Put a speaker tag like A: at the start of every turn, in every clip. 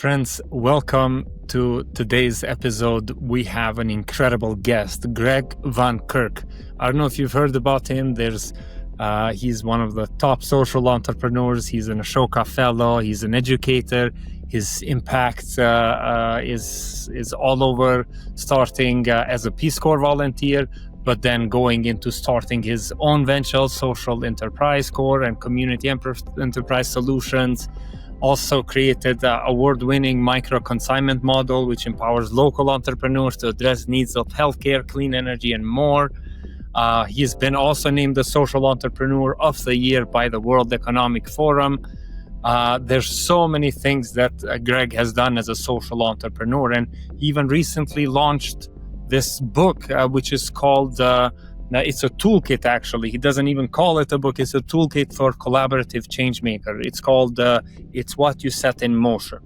A: Friends, welcome to today's episode. We have an incredible guest, Greg Van Kirk. I don't know if you've heard about him. He's one of the top social entrepreneurs. He's an Ashoka Fellow. He's an educator. His impact is all over, starting as a Peace Corps volunteer, but then going into starting his own venture, Social Enterprise Corps and Community Enterprise Solutions. Also created the award-winning MicroConsignment Model, which empowers local entrepreneurs to address needs of healthcare, clean energy, and more. He's been also named the Social Entrepreneur of the Year by the World Economic Forum. There's so many things that Greg has done as a social entrepreneur, and he even recently launched this book, which is called it's a toolkit, actually. He doesn't even call it a book. It's a toolkit for Collaborative Changemaker. It's called It's What You Set in Motion.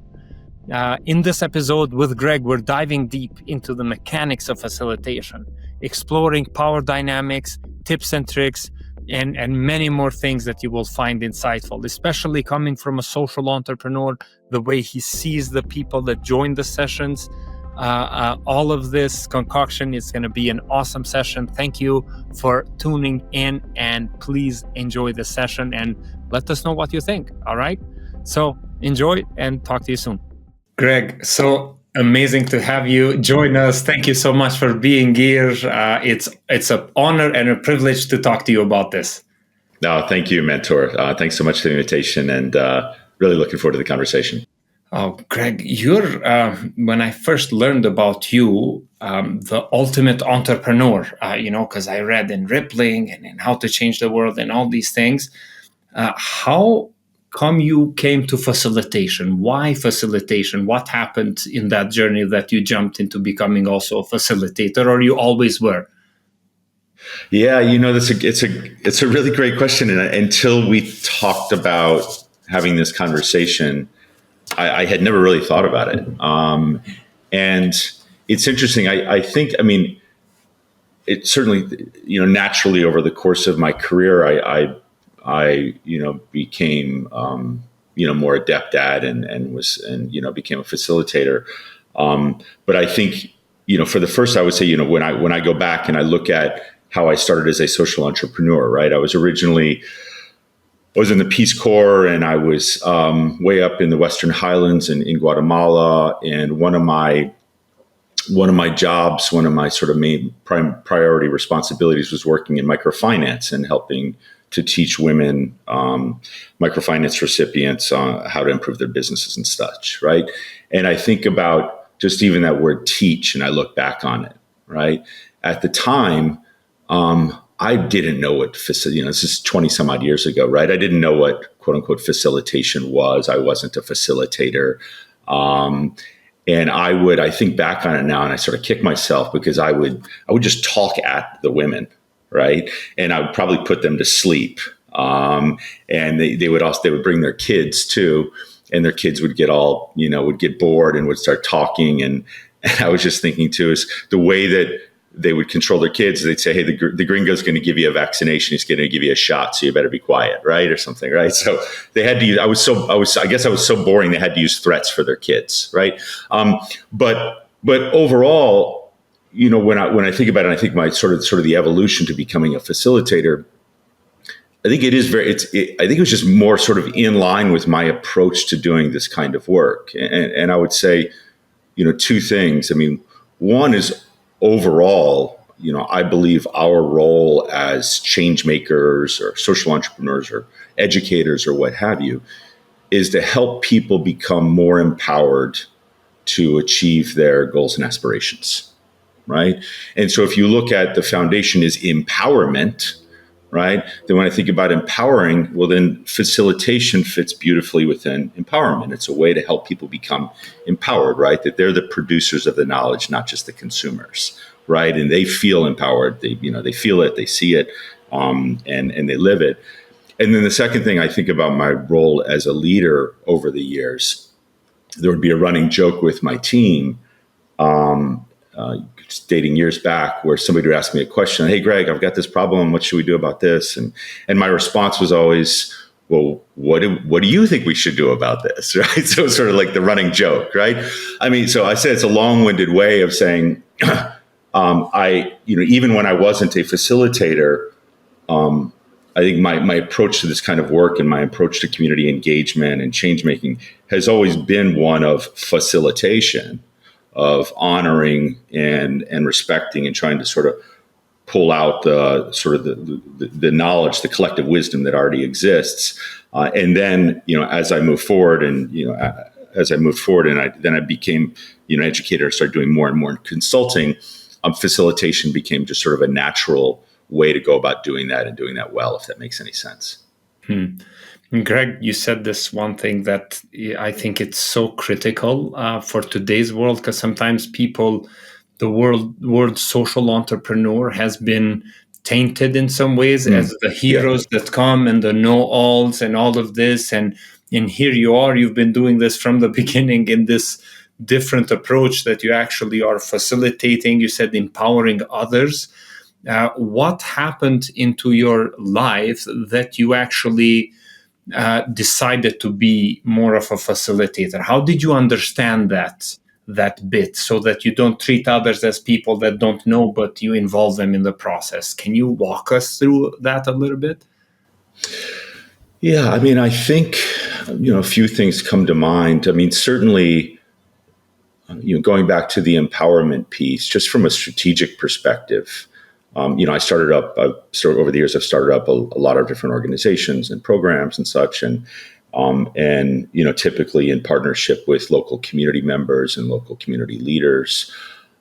A: In this episode with Greg, we're diving deep into the mechanics of facilitation, exploring power dynamics, tips and tricks, and many more things that you will find insightful, especially coming from a social entrepreneur, the way he sees the people that join the sessions. All of this concoction is going to be an awesome session. Thank you for tuning in, and please enjoy the session and let us know what you think. All right. So enjoy and talk to you soon. Greg, so amazing to have you join us. Thank you so much for being here. It's an honor and a privilege to talk to you about this.
B: No, thank you, mentor. Thanks so much for the invitation, and really looking forward to the conversation.
A: Oh, Greg, you're, when I first learned about you, the ultimate entrepreneur, because I read in Rippling and in How to Change the World and all these things. How come you came to facilitation? Why facilitation? What happened in that journey that you jumped into becoming also a facilitator, or you always were?
B: Yeah, it's a really great question. And until we talked about having this conversation, I had never really thought about it. And it's interesting. I think, it certainly, naturally over the course of my career, I became, more adept at and became a facilitator. But I think, for the first, I would say, when I go back and I look at how I started as a social entrepreneur, right? I was in the Peace Corps, and I was way up in the Western Highlands in Guatemala. And one of my jobs, one of my sort of main priority responsibilities was working in microfinance and helping to teach women microfinance recipients how to improve their businesses and such, right? And I think about just even that word teach, and I look back on it, right? At the time, I didn't know what this is 20 some odd years ago, right? I didn't know what quote unquote facilitation was. I wasn't a facilitator. And I think back on it now and I sort of kick myself because I would just talk at the women, right? And I would probably put them to sleep. And they would bring their kids too, and their kids would get would get bored and would start talking. And I was just thinking too, is the way that they would control their kids. They'd say, hey, the gringo's going to give you a vaccination. He's going to give you a shot. So you better be quiet. Right. Or something. Right. So they had to use, I guess I was so boring. They had to use threats for their kids. Right. But overall, when I think about it, I think my sort of the evolution to becoming a facilitator, I think I think it was just more sort of in line with my approach to doing this kind of work. And I would say, two things. One is, overall, I believe our role as change makers or social entrepreneurs or educators or what have you is to help people become more empowered to achieve their goals and aspirations, right? And so if you look at the foundation is empowerment, right? Then when I think about empowering, well, then facilitation fits beautifully within empowerment. It's a way to help people become empowered, right? That they're the producers of the knowledge, not just the consumers, right? And they feel empowered. They feel it, they see it, and they live it. And then the second thing I think about my role as a leader over the years, there would be a running joke with my team, dating years back, where somebody would ask me a question. Hey, Greg, I've got this problem. What should we do about this? And my response was always, well, what do you think we should do about this? Right. So it's sort of like the running joke, right? I mean, so I said it's a long-winded way of saying, even when I wasn't a facilitator, I think my approach to this kind of work and my approach to community engagement and change making has always been one of facilitation, of honoring and respecting and trying to sort of pull out the knowledge, the collective wisdom that already exists. And then, as I move forward and, I became, an educator, started doing more and more consulting, facilitation became just sort of a natural way to go about doing that and doing that well, if that makes any sense.
A: Greg, you said this one thing that I think it's so critical for today's world, because sometimes the word social entrepreneur has been tainted in some ways as the heroes that come and the know-alls and all of this. And here you are, you've been doing this from the beginning in this different approach that you actually are facilitating. You said empowering others. What happened into your life that you actually decided to be more of a facilitator? How did you understand that bit, so that you don't treat others as people that don't know, but you involve them in the process? Can you walk us through that a little bit?
B: Yeah, I mean, I think, a few things come to mind. I mean, certainly, going back to the empowerment piece, just from a strategic perspective, I started up, over the years, I've started up a lot of different organizations and programs and such. And typically in partnership with local community members and local community leaders.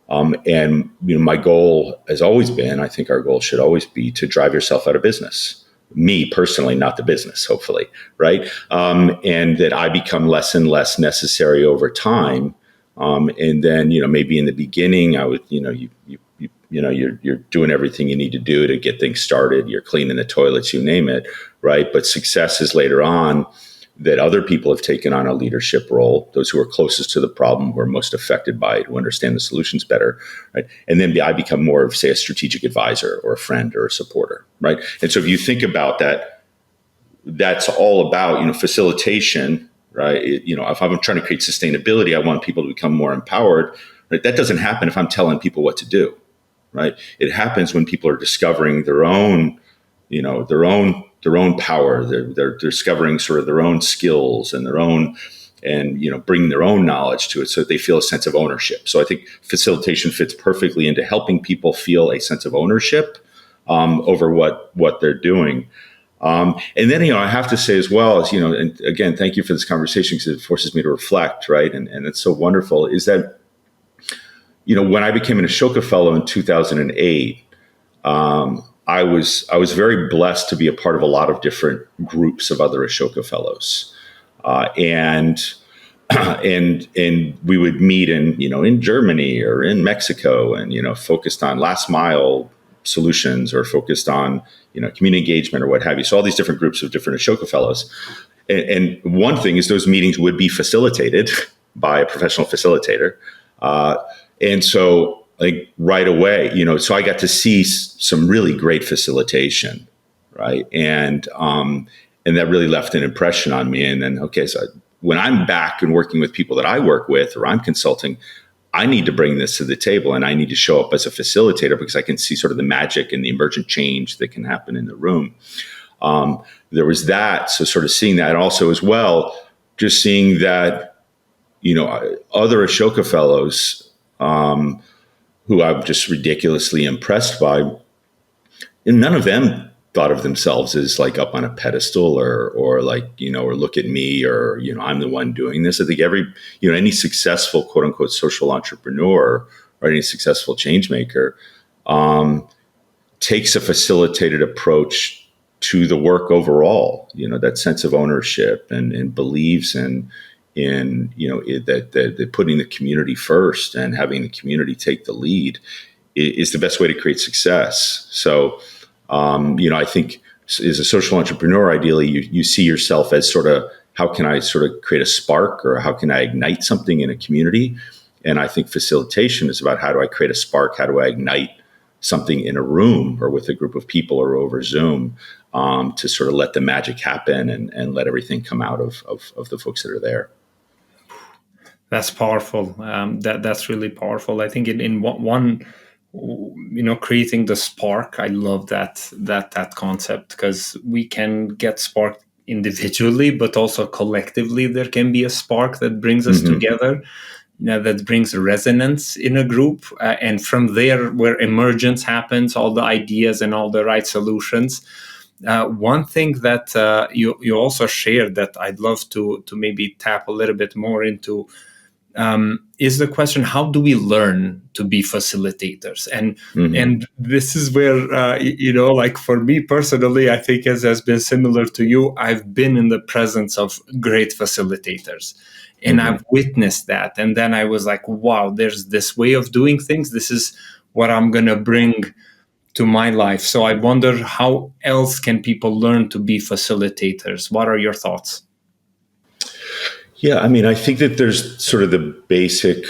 B: My goal has always been, I think our goal should always be, to drive yourself out of business. Me personally, not the business, hopefully, right? And that I become less and less necessary over time. And then, maybe in the beginning, I would, you're doing everything you need to do to get things started. You're cleaning the toilets, you name it, right? But success is later on that other people have taken on a leadership role, those who are closest to the problem, who are most affected by it, who understand the solutions better, right? And then I become more of, say, a strategic advisor or a friend or a supporter, right? And so if you think about that, that's all about, facilitation, right? If I'm trying to create sustainability, I want people to become more empowered, right? That doesn't happen if I'm telling people what to do, right? It happens when people are discovering their own power. They're discovering sort of their own skills and bringing their own knowledge to it, so that they feel a sense of ownership. So I think facilitation fits perfectly into helping people feel a sense of ownership over what they're doing. And then, I have to say as well, as, and again, thank you for this conversation, because it forces me to reflect, right? And it's so wonderful, is that, when I became an Ashoka Fellow in 2008, I was very blessed to be a part of a lot of different groups of other Ashoka Fellows, and we would meet in Germany or in Mexico, and focused on last mile solutions, or focused on community engagement or what have you. So all these different groups of different Ashoka Fellows, and one thing is those meetings would be facilitated by a professional facilitator, and so, like, right away, so I got to see some really great facilitation, right? And that really left an impression on me. And then, okay, so when I'm back and working with people that I work with, or I'm consulting, I need to bring this to the table, and I need to show up as a facilitator, because I can see sort of the magic and the emergent change that can happen in the room. There was that. So sort of seeing that, also as well, just seeing that, other Ashoka Fellows, who I'm just ridiculously impressed by, and none of them thought of themselves as like up on a pedestal, or like, or look at me, or, I'm the one doing this. I think any successful quote unquote social entrepreneur, or any successful change maker, takes a facilitated approach to the work overall, that sense of ownership, and believes in that putting the community first and having the community take the lead is the best way to create success. So, I think as a social entrepreneur, ideally, you see yourself as sort of, how can I sort of create a spark, or how can I ignite something in a community? And I think facilitation is about, how do I create a spark? How do I ignite something in a room or with a group of people or over Zoom, to sort of let the magic happen and let everything come out of the folks that are there.
A: That's powerful. That's really powerful. I think in one, creating the spark. I love that concept, because we can get spark individually, but also collectively. There can be a spark that brings us together, that brings resonance in a group, and from there, where emergence happens, all the ideas and all the right solutions. One thing that you also shared that I'd love to maybe tap a little bit more into. Is the question, how do we learn to be facilitators? And this is where, like for me personally, I think as has been similar to you, I've been in the presence of great facilitators, and I've witnessed that. And then I was like, wow, there's this way of doing things. This is what I'm going to bring to my life. So I wonder, how else can people learn to be facilitators? What are your thoughts?
B: Yeah, I mean, I think that there's sort of the basic,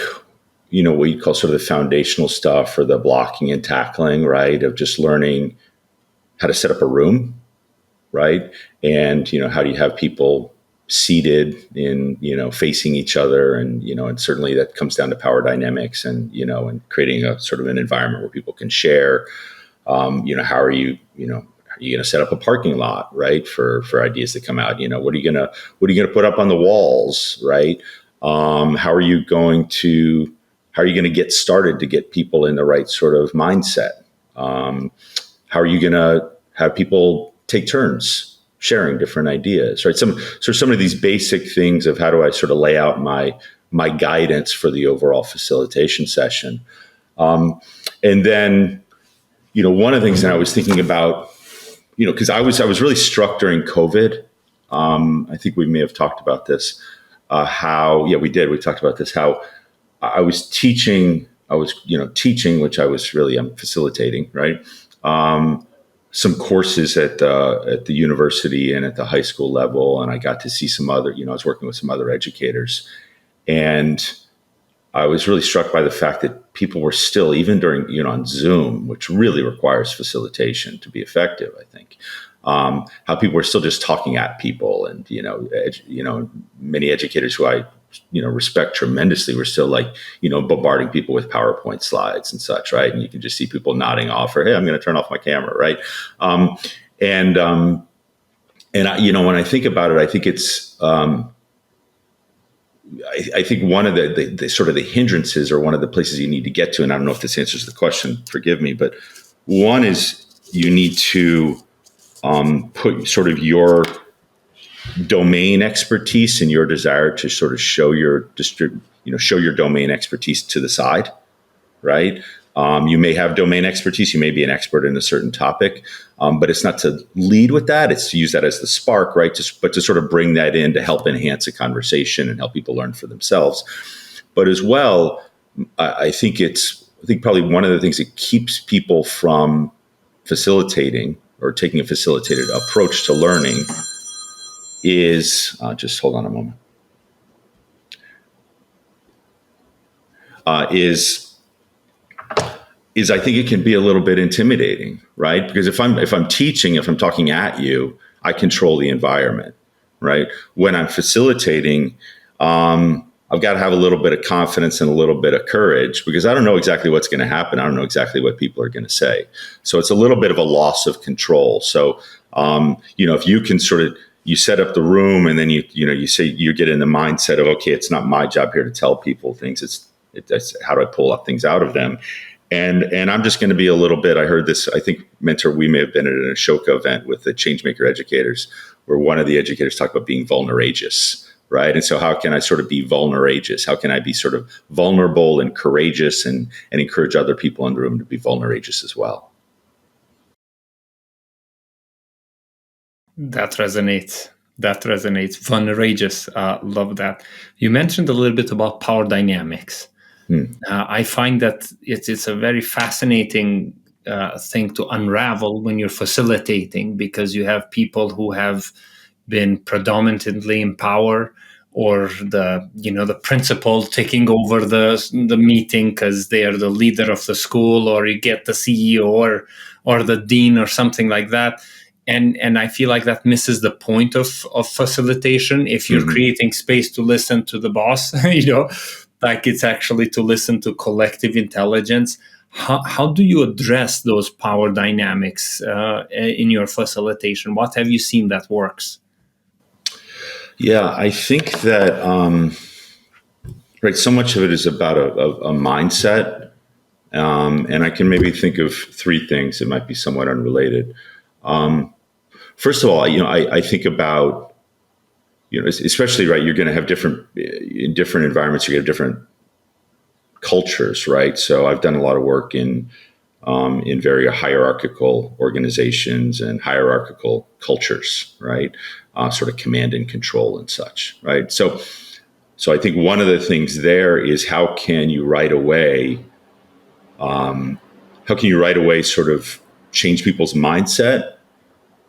B: what you call sort of the foundational stuff, or the blocking and tackling, right? Of just learning how to set up a room, right? And, how do you have people seated in, facing each other, and, and certainly that comes down to power dynamics and, and creating a sort of an environment where people can share. How are you, are you going to set up a parking lot, right? For ideas that come out, what are you going to put up on the walls, right? How are you going to get started to get people in the right sort of mindset? How are you going to have people take turns sharing different ideas, right? Some of these basic things of how do I sort of lay out my guidance for the overall facilitation session. And then, one of the things that I was thinking about, because I was really struck during COVID. I think we may have talked about this. We did. We talked about this. How I was teaching. Teaching, which I'm facilitating, right? Some courses at the university and at the high school level, and I got to see some other. I was working with some other educators, and I was really struck by the fact that people were still, even during, on Zoom, which really requires facilitation to be effective, I think, how people were still just talking at people. And, many educators who I, respect tremendously were still bombarding people with PowerPoint slides and such, right? And you can just see people nodding off, or, hey, I'm going to turn off my camera, right? And when I think about it, I think it's, I think one of the sort of the hindrances, or one of the places you need to get to, and I don't know if this answers the question, forgive me, but one is you need to put sort of your domain expertise and your desire to sort of show your domain expertise to the side, right? You may have domain expertise. You may be an expert in a certain topic, but it's not to lead with that. It's to use that as the spark, right? But to sort of bring that in to help enhance a conversation and help people learn for themselves. But as well, I think probably one of the things that keeps people from facilitating or taking a facilitated approach to learning is, just hold on a moment, is I think it can be a little bit intimidating, right? Because if I'm teaching, if I'm talking at you, I control the environment, right? When I'm facilitating, I've got to have a little bit of confidence and a little bit of courage, because I don't know exactly what's going to happen. I don't know exactly what people are going to say. So it's a little bit of a loss of control. So, if you can you set up the room, and then you say, you get in the mindset of, okay, it's not my job here to tell people things. It's how do I pull up things out of them? And I'm just going to be a little bit, I heard this, I think, Mentor, we may have been at an Ashoka event with the Changemaker educators, where one of the educators talked about being vulnerageous, right? And so how can I sort of be vulnerageous? How can I be sort of vulnerable and courageous and encourage other people in the room to be vulnerageous as well?
A: That resonates. Vulnerageous. Love that. You mentioned a little bit about power dynamics. I find that it's a very fascinating thing to unravel when you're facilitating, because you have people who have been predominantly in power, or the principal taking over the meeting because they are the leader of the school, or you get the CEO or the dean or something like that. And I feel like that misses the point of facilitation. If you're creating space to listen to the boss, like it's actually to listen to collective intelligence. How do you address those power dynamics in your facilitation? What have you seen that works?
B: Yeah, I think that right. So much of it is about a mindset, and I can maybe think of three things that might be somewhat unrelated. First of all, I think about, especially right. You're going to have in different environments. You're going to have different cultures, right? So I've done a lot of work in very hierarchical organizations and hierarchical cultures, right? Sort of command and control and such, right? So I think one of the things there is how can you right away sort of change people's mindset,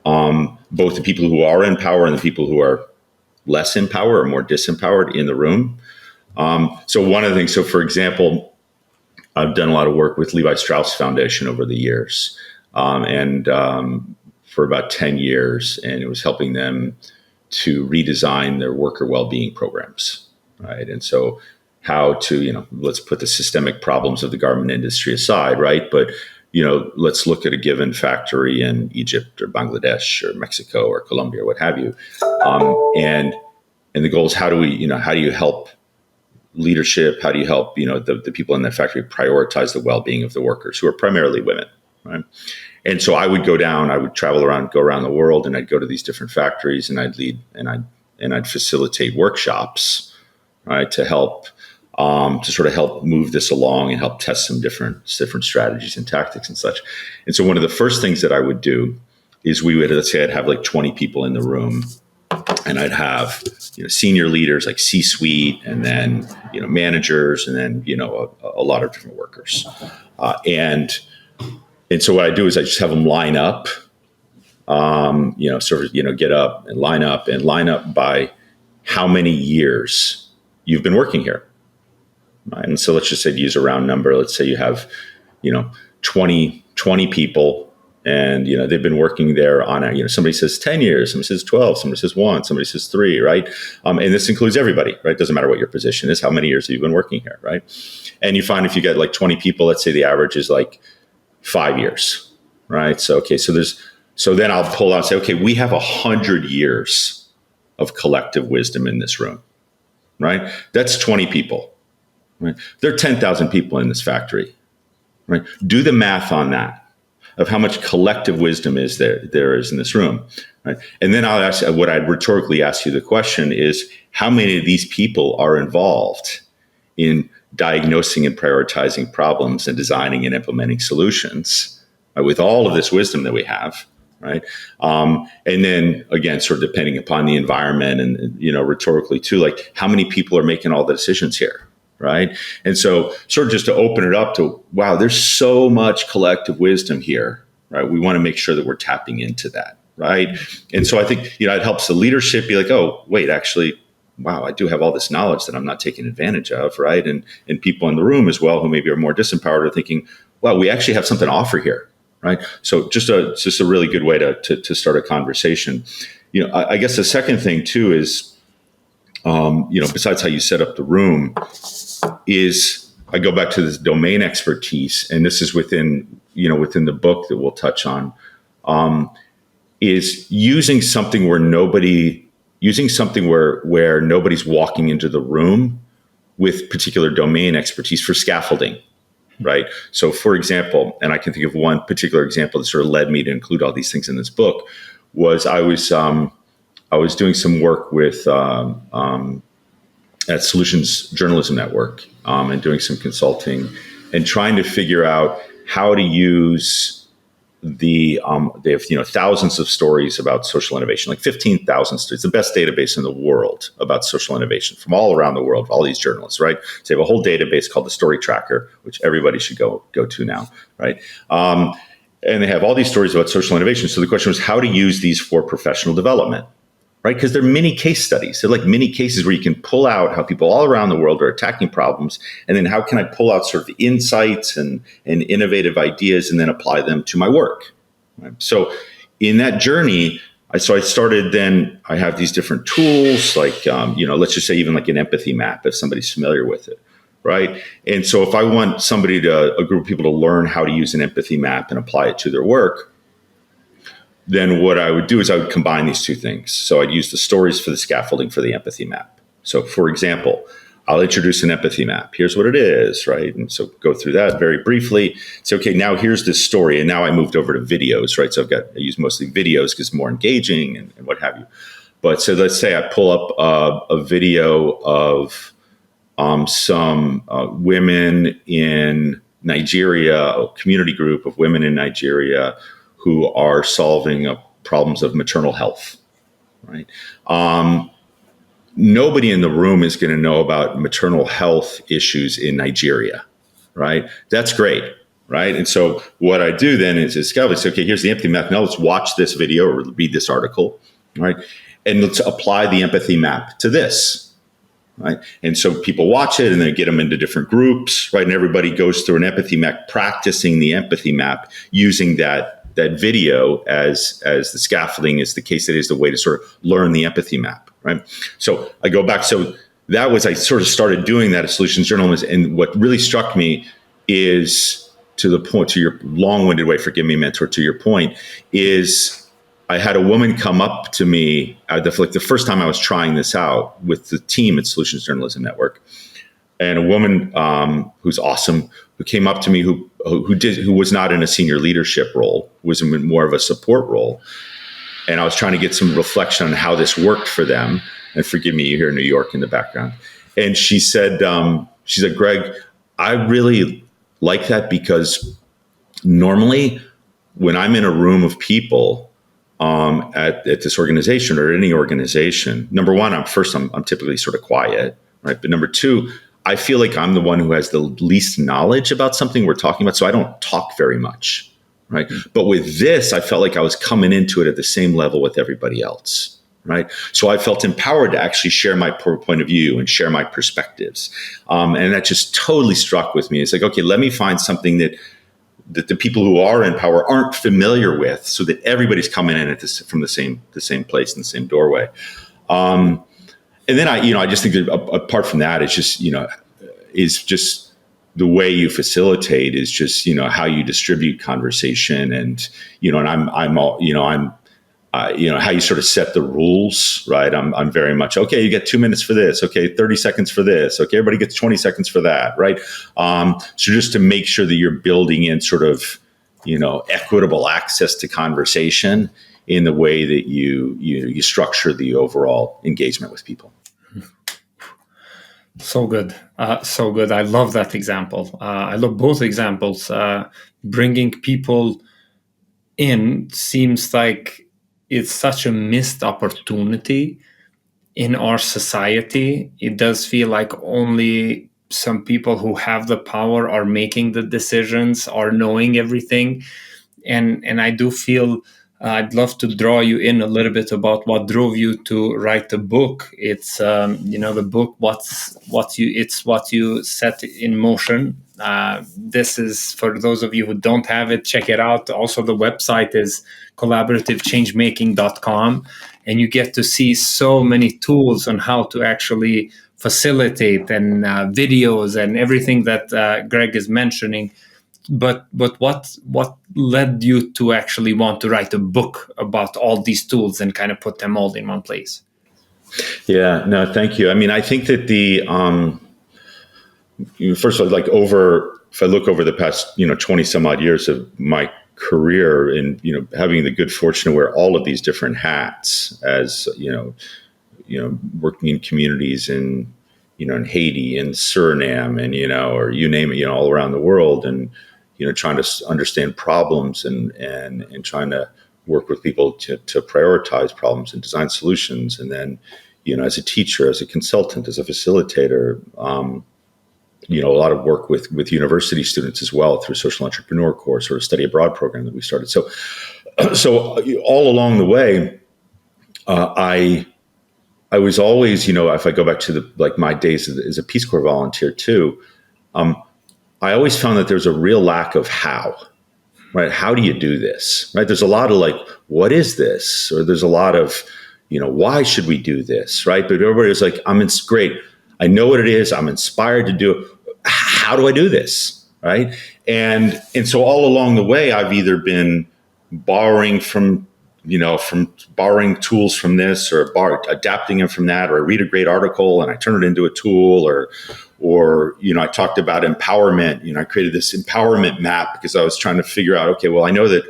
B: both the people who are in power and the people who are less in power or more disempowered in the room. So one of the things, so for example, I've done a lot of work with Levi Strauss Foundation over the years, and for about 10 years, and it was helping them to redesign their worker well-being programs, right? And so how to, let's put the systemic problems of the garment industry aside, right? But, let's look at a given factory in Egypt or Bangladesh or Mexico or Colombia or what have you. And the goal is how do you help leadership? How do you help, the people in that factory prioritize the well-being of the workers, who are primarily women, right? And so I would go around the world, and I'd go to these different factories, and I'd lead and I'd facilitate workshops, right, to sort of help move this along and help test some different strategies and tactics and such. And so one of the first things that I would do is let's say I'd have like 20 people in the room, and I'd have senior leaders like C-suite, and then managers, and then a lot of different workers, and so what I do is I just have them line up, get up and line up by how many years you've been working here. Right? And so let's just say, to use a round number, let's say you have 20 people, and they've been working there on somebody says 10 years, somebody says 12, somebody says 1, somebody says 3, right? And this includes everybody, right? Doesn't matter what your position is, how many years have you been working here, right? And you find if you get like 20 people, let's say the average is like 5 years, right? So then I'll pull out and say, okay, we have 100 years of collective wisdom in this room, right? That's 20 people, right? There are 10,000 people in this factory, right? Do the math on that, of how much collective wisdom is there is in this room, right? And then I'll ask, what I'd rhetorically ask you the question is, how many of these people are involved in diagnosing and prioritizing problems and designing and implementing solutions, right, with all of this wisdom that we have, right? And then again, sort of depending upon the environment and, rhetorically too, like how many people are making all the decisions here, right? And so sort of just to open it up to, wow, there's so much collective wisdom here, right? We want to make sure that we're tapping into that, right? And so I think, it helps the leadership be like, oh, wait, actually, wow, I do have all this knowledge that I'm not taking advantage of, right? And people in the room as well who maybe are more disempowered are thinking, wow, we actually have something to offer here, right? So just a really good way to start a conversation. I guess the second thing too is, besides how you set up the room, is I go back to this domain expertise, and this is within the book that we'll touch on, is using something where nobody's walking into the room with particular domain expertise for scaffolding, right? So for example, and I can think of one particular example that sort of led me to include all these things in this book, was I was doing some work with at Solutions Journalism Network, and doing some consulting and trying to figure out how to use they have thousands of stories about social innovation, like 15,000 stories, the best database in the world about social innovation from all around the world, all these journalists, right? So they have a whole database called the Story Tracker, which everybody should go to now, right? And they have all these stories about social innovation. So the question was how to use these for professional development, right? Because they're mini case studies. They're like mini cases where you can pull out how people all around the world are attacking problems. And then how can I pull out sort of the insights and innovative ideas and then apply them to my work? Right? So in that journey, I started then, I have these different tools, like, let's just say even like an empathy map, if somebody's familiar with it, right? And so if I want a group of people to learn how to use an empathy map and apply it to their work, then what I would do is I would combine these two things. So I'd use the stories for the scaffolding for the empathy map. So for example, I'll introduce an empathy map. Here's what it is, right? And so go through that very briefly. Say, okay, now here's this story. And now I moved over to videos, right? So I use mostly videos because it's more engaging and what have you. But so let's say I pull up a video of some women in Nigeria, a community group of women in Nigeria who are solving problems of maternal health, right? Nobody in the room is going to know about maternal health issues in Nigeria, right? That's great, right? And so what I do then is say, okay, here's the empathy map. Now let's watch this video or read this article, right? And let's apply the empathy map to this, right? And so people watch it and then get them into different groups, right? And everybody goes through an empathy map, practicing the empathy map using that video as the scaffolding, is the case that is the way to sort of learn the empathy map, right? So I go back. So that was, I sort of started doing that at Solutions Journalism. And what really struck me is, to the point, to your long-winded way, forgive me, mentor, to your point, is I had a woman come up to me the first time I was trying this out with the team at Solutions Journalism Network. And a woman who's awesome, who came up to me, who was not in a senior leadership role, was in more of a support role. And I was trying to get some reflection on how this worked for them. And forgive me, you hear New York in the background. And she said, Greg, I really like that because normally when I'm in a room of people at this organization or any organization, number one, I'm typically sort of quiet, right? But number two, I feel like I'm the one who has the least knowledge about something we're talking about, so I don't talk very much, right? But with this, I felt like I was coming into it at the same level with everybody else, right? So I felt empowered to actually share my point of view and share my perspectives. And that just totally struck with me. It's like, okay, let me find something that the people who are in power aren't familiar with, so that everybody's coming in at this from the same place in the same doorway. And then I just think that apart from that, it's just, is just the way you facilitate is just, how you distribute conversation and, and how you sort of set the rules, right? I'm very much, okay, you get 2 minutes for this. Okay. 30 seconds for this. Okay. Everybody gets 20 seconds for that. Right. So just to make sure that you're building in sort of, equitable access to conversation in the way that you structure the overall engagement with people.
A: So good. So good. I love that example. I love both examples. Bringing people in seems like it's such a missed opportunity in our society. It does feel like only some people who have the power are making the decisions, are knowing everything. And I do feel I'd love to draw you in a little bit about what drove you to write the book. It's the book. It's what you set in motion. This is for those of you who don't have it. Check it out. Also, the website is collaborativechangemaking.com, and you get to see so many tools on how to actually facilitate and videos and everything that Greg is mentioning. But what led you to actually want to write a book about all these tools and kind of put them all in one place?
B: Yeah, no, thank you. I mean, I think that first of all, if I look over the past, 20 some odd years of my career and, having the good fortune to wear all of these different hats as, working in communities in Haiti and Suriname and, or you name it, all around the world and, trying to understand problems and trying to work with people to prioritize problems and design solutions. And then, as a teacher, as a consultant, as a facilitator, a lot of work with university students as well through social entrepreneur course or a study abroad program that we started. So all along the way, I was always, if I go back to my days as a Peace Corps volunteer too, I always found that there's a real lack of how, right? How do you do this, right? There's a lot of what is this? Or there's a lot of, why should we do this, right? But everybody was like, great. I know what it is. I'm inspired to do it. How do I do this, right? And so all along the way, I've either been borrowing from borrowing tools from this or adapting them from that, or I read a great article and I turn it into a tool, or I talked about empowerment. I created this empowerment map because I was trying to figure out, okay, well, I know that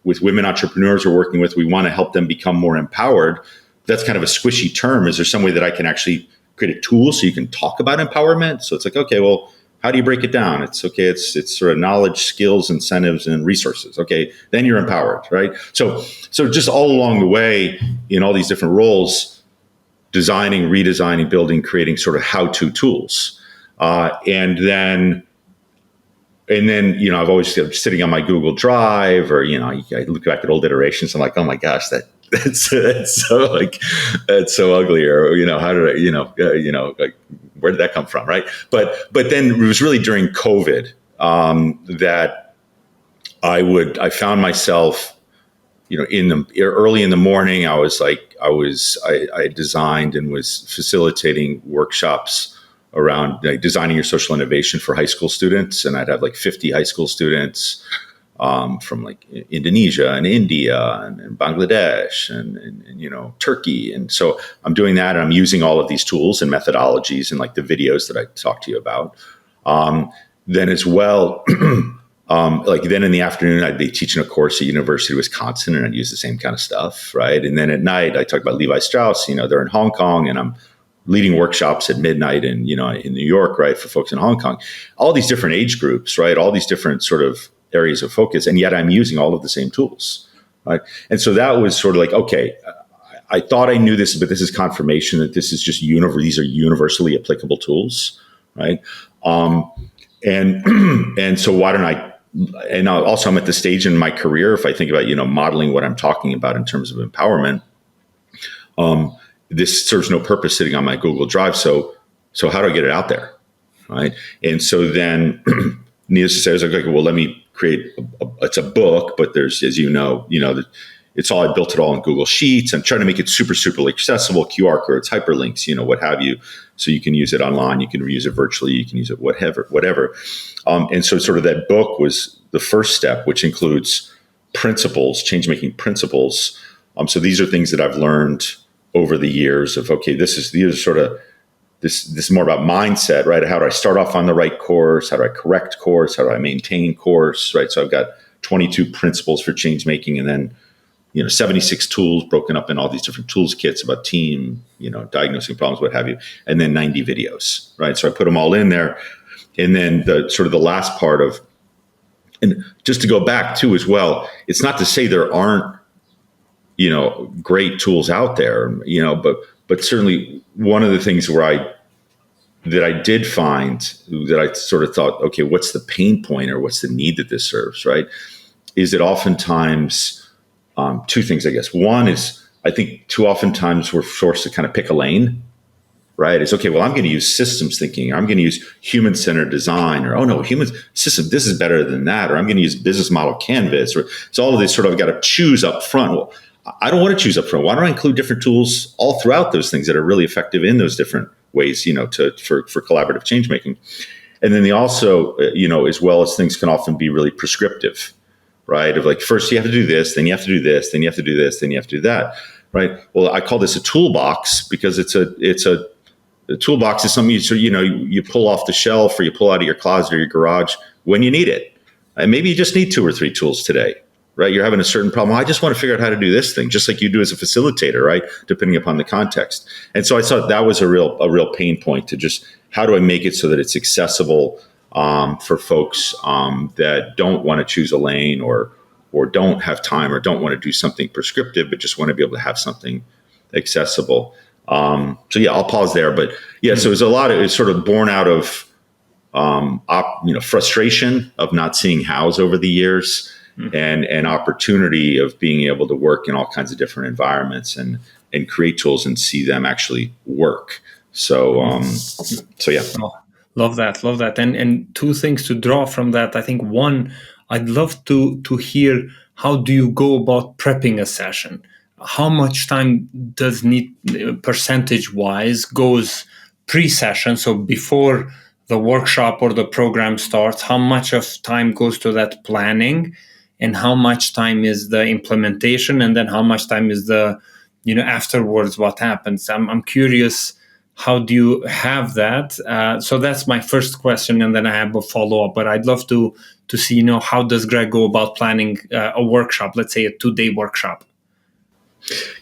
B: with women entrepreneurs we're working with, we want to help them become more empowered. That's kind of a squishy term. Is there some way that I can actually create a tool so you can talk about empowerment? So it's like, okay, well, how do you break it down? It's okay. It's sort of knowledge, skills, incentives, and resources. Okay, then you're empowered, right? So just all along the way, in all these different roles, designing, redesigning, building, creating sort of how-to tools, and then I've always sitting on my Google Drive, or I look back at old iterations. I'm like, oh my gosh, that's so ugly, or how did I where did that come from, right? But then it was really during COVID that I found myself, early in the morning, I designed and was facilitating workshops around designing your social innovation for high school students, and I'd have 50 high school students from Indonesia and India and Bangladesh and Turkey. And so I'm doing that, and I'm using all of these tools and methodologies and the videos that I talked to you about. Then as well, then in the afternoon, I'd be teaching a course at University of Wisconsin, and I'd use the same kind of stuff, right? And then at night, I talk about Levi Strauss. They're in Hong Kong, and I'm leading workshops at midnight in New York, right, for folks in Hong Kong. All these different age groups, right? All these different sort of areas of focus, and yet I'm using all of the same tools, right? And so that was sort of okay, I thought I knew this, but this is confirmation that this is just these are universally applicable tools, right? And so why don't I? And also, I'm at the stage in my career, if I think about modeling what I'm talking about in terms of empowerment, this serves no purpose sitting on my Google Drive. So how do I get it out there, right? And so then, needless to say, I was like, okay, well, let me create. It's a book, but there's, as it's all, I built it all in Google Sheets. I'm trying to make it super, super accessible, QR codes, hyperlinks, what have you. So you can use it online, you can use it virtually, you can use it whatever. And so sort of that book was the first step, which includes principles, change-making principles. So these are things that I've learned over the years of, okay, this is more about mindset, right? How do I start off on the right course? How do I correct course? How do I maintain course, right? So I've got 22 principles for change making, and then 76 tools broken up in all these different tools kits about team, diagnosing problems, what have you, and then 90 videos, right? So I put them all in there, and then the last part of, and just to go back to as well, it's not to say there aren't great tools out there, but certainly one of the things that I did find that I sort of thought, okay, what's the pain point or what's the need that this serves, right? Is that oftentimes, two things, I guess. One is, I think too oftentimes we're forced to kind of pick a lane, right? It's okay, well, I'm going to use systems thinking, or I'm going to use human-centered design, or, oh no, human system, this is better than that, or I'm going to use business model canvas, or it's all of this sort of, I've got to choose up front. Well, I don't want to choose up front. Why don't I include different tools all throughout those things that are really effective in those different ways, for collaborative change making? And then they also, as well as things can often be really prescriptive, right? Of first you have to do this, then you have to do this, then you have to do this, then you have to do that, right? Well, I call this a toolbox because a toolbox is something you pull off the shelf, or you pull out of your closet or your garage when you need it. And maybe you just need 2 or 3 tools today, right? You're having a certain problem. Well, I just want to figure out how to do this thing, just like you do as a facilitator, right? Depending upon the context. And so I thought that was a real pain point, to just, how do I make it so that it's accessible for folks that don't want to choose a lane, or don't have time, or don't want to do something prescriptive, but just want to be able to have something accessible. So yeah, I'll pause there. But yeah, so it's sort of born out of frustration of not seeing hows over the years, and opportunity of being able to work in all kinds of different environments, and and create tools and see them actually work. So yeah.
A: Oh, love that. And two things to draw from that. I think one, I'd love to hear, how do you go about prepping a session? How much time does need, percentage wise, goes pre-session, so before the workshop or the program starts? How much of time goes to that planning, and how much time is the implementation, and then how much time is the, afterwards, what happens? I'm curious, how do you have that? So that's my first question, and then I have a follow-up. But I'd love to see, how does Greg go about planning a workshop, let's say a 2-day workshop?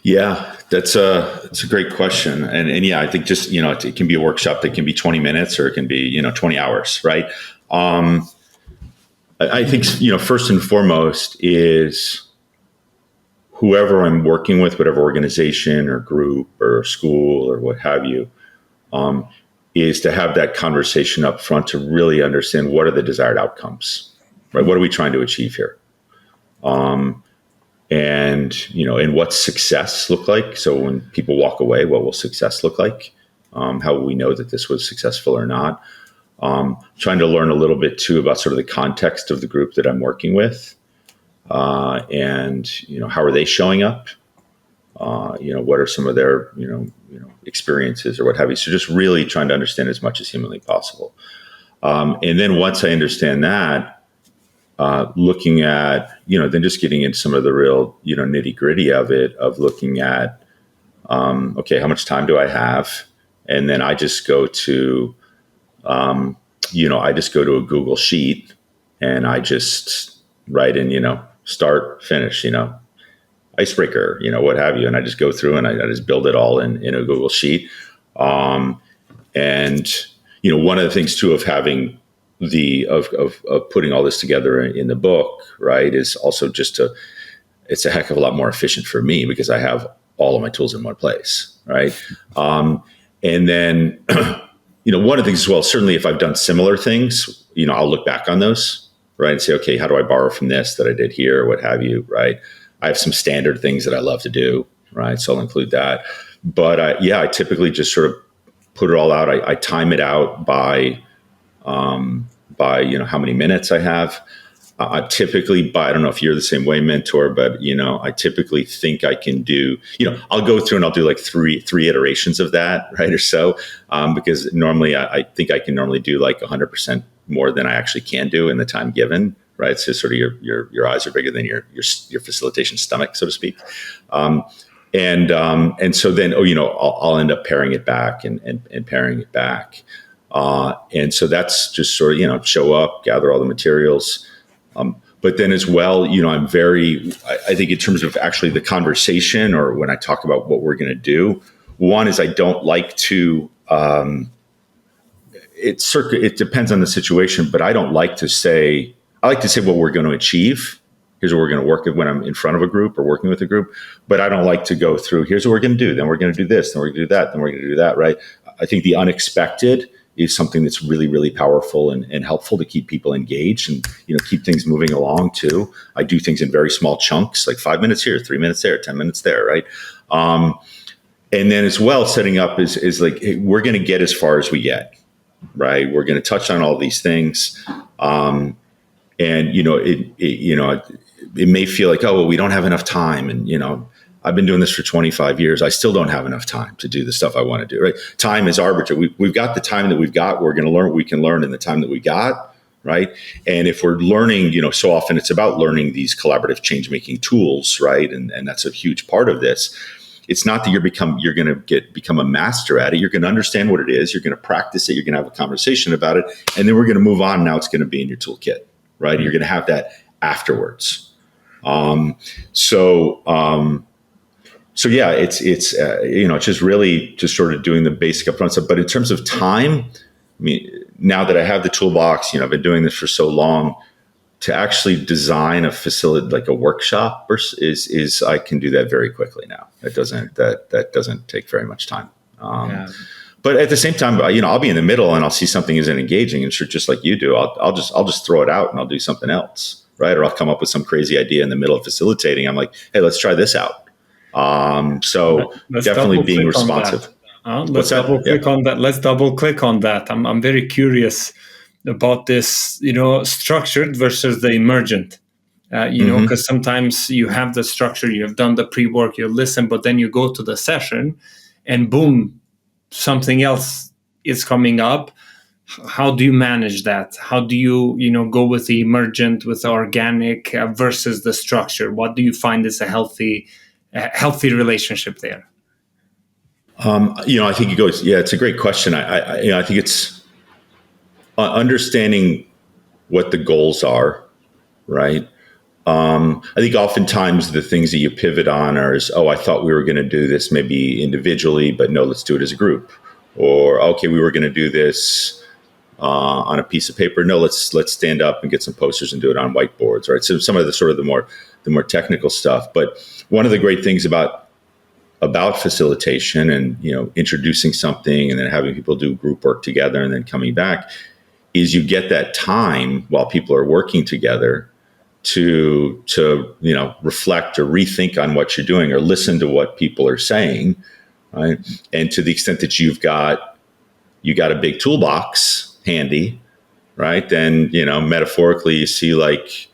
B: Yeah, that's a great question. And yeah, I think just, it can be a workshop that can be 20 minutes or it can be, 20 hours, right? I think, first and foremost is whoever I'm working with, whatever organization or group or school or what have you, is to have that conversation up front to really understand what are the desired outcomes, right? What are we trying to achieve here? And what's success look like? So when people walk away, what will success look like? How will we know that this was successful or not? Trying to learn a little bit too about sort of the context of the group that I'm working with. And how are they showing up? What are some of their, experiences or what have you? So just really trying to understand as much as humanly possible. And then once I understand that, looking at, then just getting into some of the real, nitty gritty of it, of looking at, okay, how much time do I have? And then I just go to, a Google Sheet and I just write in, start, finish, icebreaker, what have you. And I just go through and I just build it all in a Google Sheet. And, one of the things too of having of putting all this together in the book, right, is also it's a heck of a lot more efficient for me because I have all of my tools in one place, right? And then, one of the things as well, certainly if I've done similar things, I'll look back on those, right, and say, okay, how do I borrow from this that I did here, or what have you, right? I have some standard things that I love to do, right? So I'll include that. But I typically just sort of put it all out. I time it out by how many minutes I have. I typically, I don't know if you're the same way, mentor, but I typically think I can do, I'll go through and I'll do like three iterations of that, right, or so, because normally I think I can normally do like 100% more than I actually can do in the time given, right? So sort of your eyes are bigger than your facilitation stomach, so to speak. And so then, I'll end up paring it back and paring it back. And so that's just sort of, show up, gather all the materials. But then as well, I think in terms of actually the conversation or when I talk about what we're going to do, one is I don't like to, it depends on the situation, but I don't like to say, I like to say what we're going to achieve. Here's what we're going to work with when I'm in front of a group or working with a group. But I don't like to go through, here's what we're going to do. Then we're going to do this. Then we're going to do that. Then we're going to do that. Right. I think the unexpected is something that's really, really powerful and helpful to keep people engaged and, keep things moving along too. I do things in very small chunks, like 5 minutes here, 3 minutes there, 10 minutes there. Right. And then as well, setting up is like, hey, we're going to get as far as we get. Right. We're going to touch on all these things. And, it may feel like, oh, well, we don't have enough time. And, I've been doing this for 25 years. I still don't have enough time to do the stuff I want to do, right? Time is arbitrary. We've got the time that we've got. We're going to learn what we can learn in the time that we got, right? And if we're learning, so often it's about learning these collaborative change-making tools, right? And that's a huge part of this. It's not that you're going to become a master at it. You're going to understand what it is. You're going to practice it. You're going to have a conversation about it. And then we're going to move on. Now it's going to be in your toolkit, right? You're going to have that afterwards. So yeah, it's just really just sort of doing the basic upfront stuff. But in terms of time, I mean, now that I have the toolbox, I've been doing this for so long, to actually design a facility like a workshop is I can do that very quickly now. That doesn't take very much time. But at the same time, I'll be in the middle and I'll see something isn't engaging, and sure, just like you do, I'll just throw it out and I'll do something else, right? Or I'll come up with some crazy idea in the middle of facilitating. I'm like, hey, let's try this out. So
A: Let's
B: definitely
A: double
B: being
A: click on
B: responsive.
A: that. Let's
B: What's that?
A: double click
B: Yeah.
A: on that. Let's double click on that. I'm very curious about this, structured versus the emergent.
B: Mm-hmm.
A: Because sometimes you have the structure, you have done the pre-work, you listen, but then you go to the session and boom, something else is coming up. How do you manage that? How do you, go with the emergent, with the organic versus the structure? What do you find is a healthy relationship there?
B: I think it goes. Yeah, it's a great question. I think it's understanding what the goals are, right? I think oftentimes the things that you pivot on are, I thought we were going to do this maybe individually, but no, let's do it as a group. Or, okay, we were going to do this on a piece of paper. No, let's stand up and get some posters and do it on whiteboards, right? So some of the sort of the more technical stuff. But one of the great things about facilitation and introducing something and then having people do group work together and then coming back is you get that time while people are working together to reflect or rethink on what you're doing or listen to what people are saying, right? And to the extent that you got a big toolbox handy, right? Then metaphorically you see like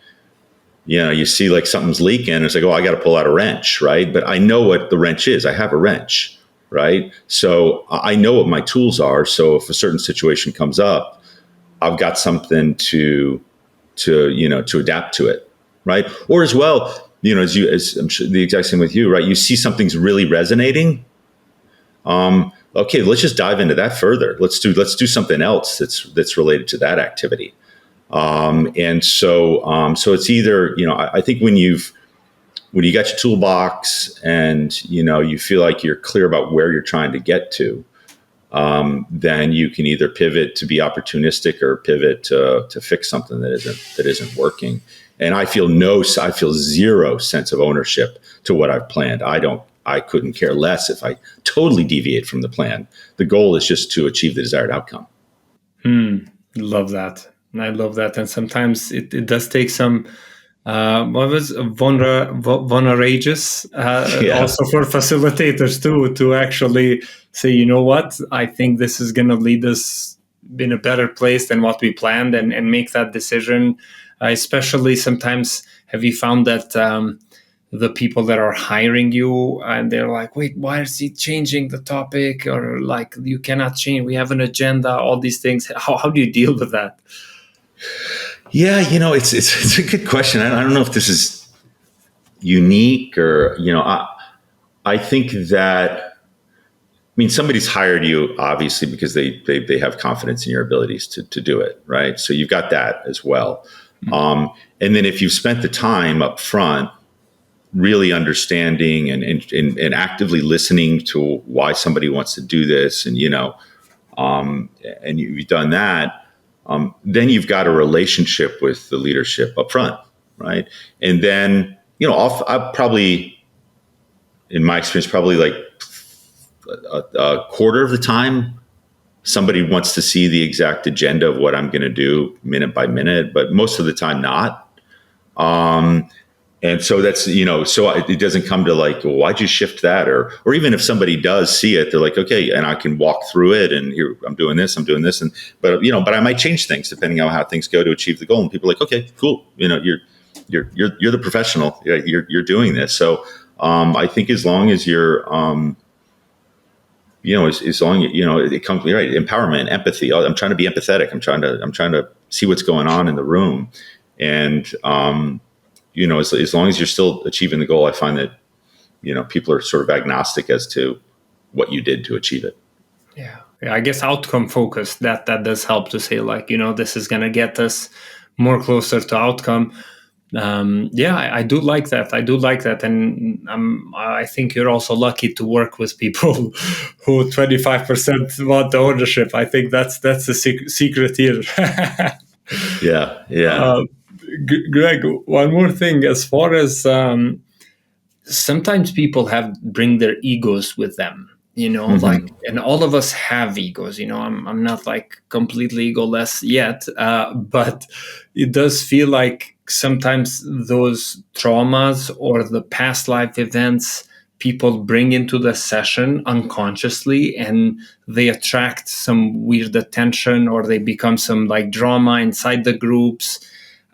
B: something's leaking. It's like, I got to pull out a wrench, right? But I know what the wrench is. I have a wrench, right? So I know what my tools are. So if a certain situation comes up, I've got something to adapt to it, right? Or as well, as I'm sure the exact same with you, right? You see something's really resonating. Okay, let's just dive into that further. Let's do something else that's related to that activity. And so it's either, I think when you got your toolbox and, you feel like you're clear about where you're trying to get to, then you can either pivot to be opportunistic or pivot to fix something that isn't working. And I feel zero sense of ownership to what I've planned. I couldn't care less if I totally deviate from the plan. The goal is just to achieve the desired outcome.
A: Love that. I love that. And sometimes it does take some, what was vulnerageous,
B: Yeah.
A: also for facilitators too, to actually say, you know what, I think this is going to lead us in a better place than what we planned and make that decision. Especially sometimes, have you found that the people that are hiring you and they're like, wait, why is he changing the topic? Or like, you cannot change, we have an agenda, all these things. How do you deal with that?
B: Yeah, it's a good question. I don't know if this is unique or, I think that, somebody's hired you obviously because they have confidence in your abilities to do it, right? So you've got that as well. Mm-hmm. And then if you've spent the time up front really understanding and actively listening to why somebody wants to do this, and and you've done that, then you've got a relationship with the leadership up front, right? And then I'll probably, in my experience, probably like a quarter of the time, somebody wants to see the exact agenda of what I'm going to do minute by minute, but most of the time not. And so that's, so it doesn't come to like, well, why'd you shift that? Or even if somebody does see it, they're like, okay, and I can walk through it and here, I'm doing this. But I might change things depending on how things go to achieve the goal. And people are like, okay, cool. You're the professional. You're doing this. So, I think as long as you're, as long as, it comes right. Empowerment, empathy. I'm trying to be empathetic. I'm trying to see what's going on in the room. And, as long as you're still achieving the goal, I find that, people are sort of agnostic as to what you did to achieve it.
A: Yeah. I guess outcome focused, that does help to say like, this is going to get us more closer to outcome. I do like that. And I think you're also lucky to work with people who 25% want the ownership. I think that's the secret here.
B: Yeah.
A: Greg, one more thing, as far as sometimes people bring their egos with them,
B: Mm-hmm.
A: like, and all of us have egos, I'm not like completely egoless yet, but it does feel like sometimes those traumas or the past life events people bring into the session unconsciously, and they attract some weird attention, or they become some like drama inside the groups.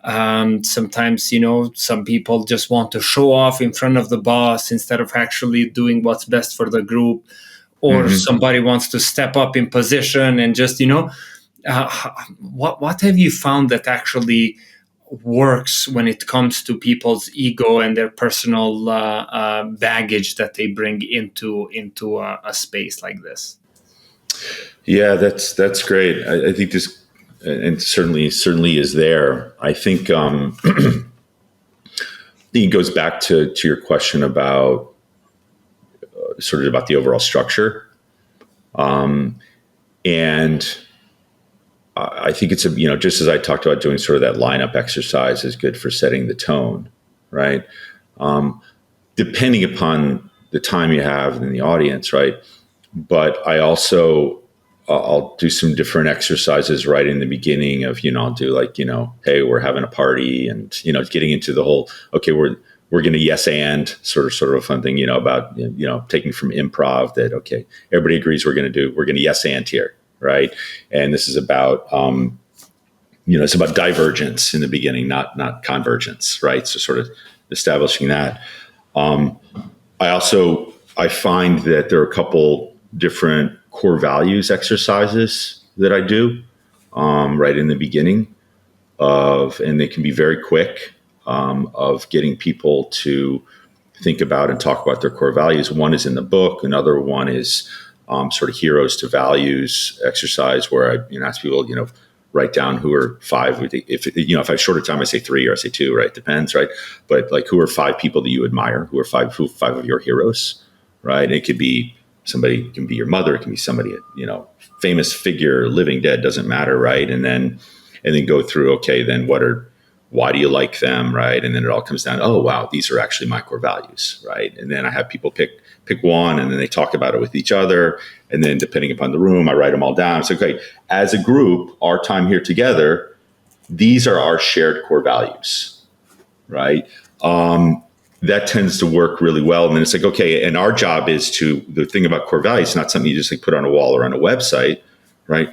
A: Sometimes, some people just want to show off in front of the boss instead of actually doing what's best for the group, or somebody wants to step up in position and just, what have you found that actually works when it comes to people's ego and their personal baggage that they bring into a space like this?
B: Yeah, that's great. I think this, and certainly is there. I think it goes back to your question about sort of about the overall structure, and I think it's just as I talked about, doing sort of that lineup exercise is good for setting the tone, right? Depending upon the time you have in the audience, right? But I also I'll do some different exercises right in the beginning of, I'll do like, hey, we're having a party, and, getting into the whole, okay, we're going to yes and sort of a fun thing, about, taking from improv that, okay, everybody agrees we're going to yes and here, right? And this is about, it's about divergence in the beginning, not convergence, right? So sort of establishing that. I find that there are a couple different core values exercises that I do right in the beginning and they can be very quick of getting people to think about and talk about their core values. One is in the book. Another one is sort of heroes to values exercise, where I ask people, write down who are five. If I have shorter time, I say 3 or I say 2, right? Depends, right? But like, who are 5 people that you admire? Who are five of your heroes, right? And it could be somebody, it can be your mother, it can be somebody, famous figure, living, dead, doesn't matter, right? And then go through, okay, then why do you like them, right? And then it all comes down, oh wow, these are actually my core values, right? And then I have people pick one, and then they talk about it with each other, and then depending upon the room, I write them all down. So, okay, as a group, our time here together, these are our shared core values, right? That tends to work really well. And then it's like, okay, and our job is the thing about core values is not something you just like put on a wall or on a website, right?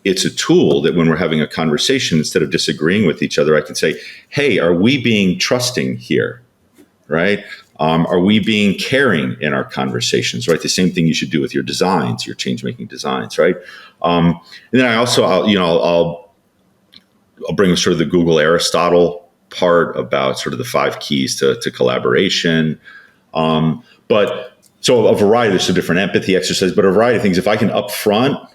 B: It's a tool that when we're having a conversation, instead of disagreeing with each other, I can say, hey, are we being trusting here, right? Are we being caring in our conversations, right? The same thing you should do with your designs, your change-making designs, right? And then I'll bring sort of the Google Aristotle part about sort of the 5 keys to collaboration. But so a variety, there's some different empathy exercises, but a variety of things. If I can upfront,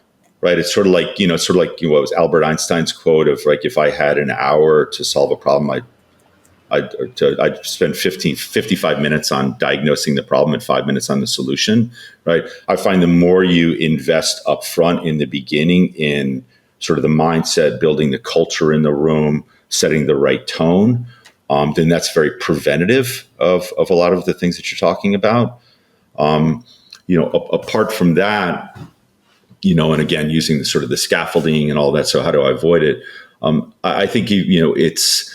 B: right, it's sort of like, what was Albert Einstein's quote of like, if I had an hour to solve a problem, I'd spend 55 minutes on diagnosing the problem and 5 minutes on the solution, right? I find the more you invest upfront in the beginning in sort of the mindset, building the culture in the room, setting the right tone, then that's very preventative of a lot of the things that you're talking about. Apart from that, and again, using the sort of the scaffolding and all that. So how do I avoid it? I think, it's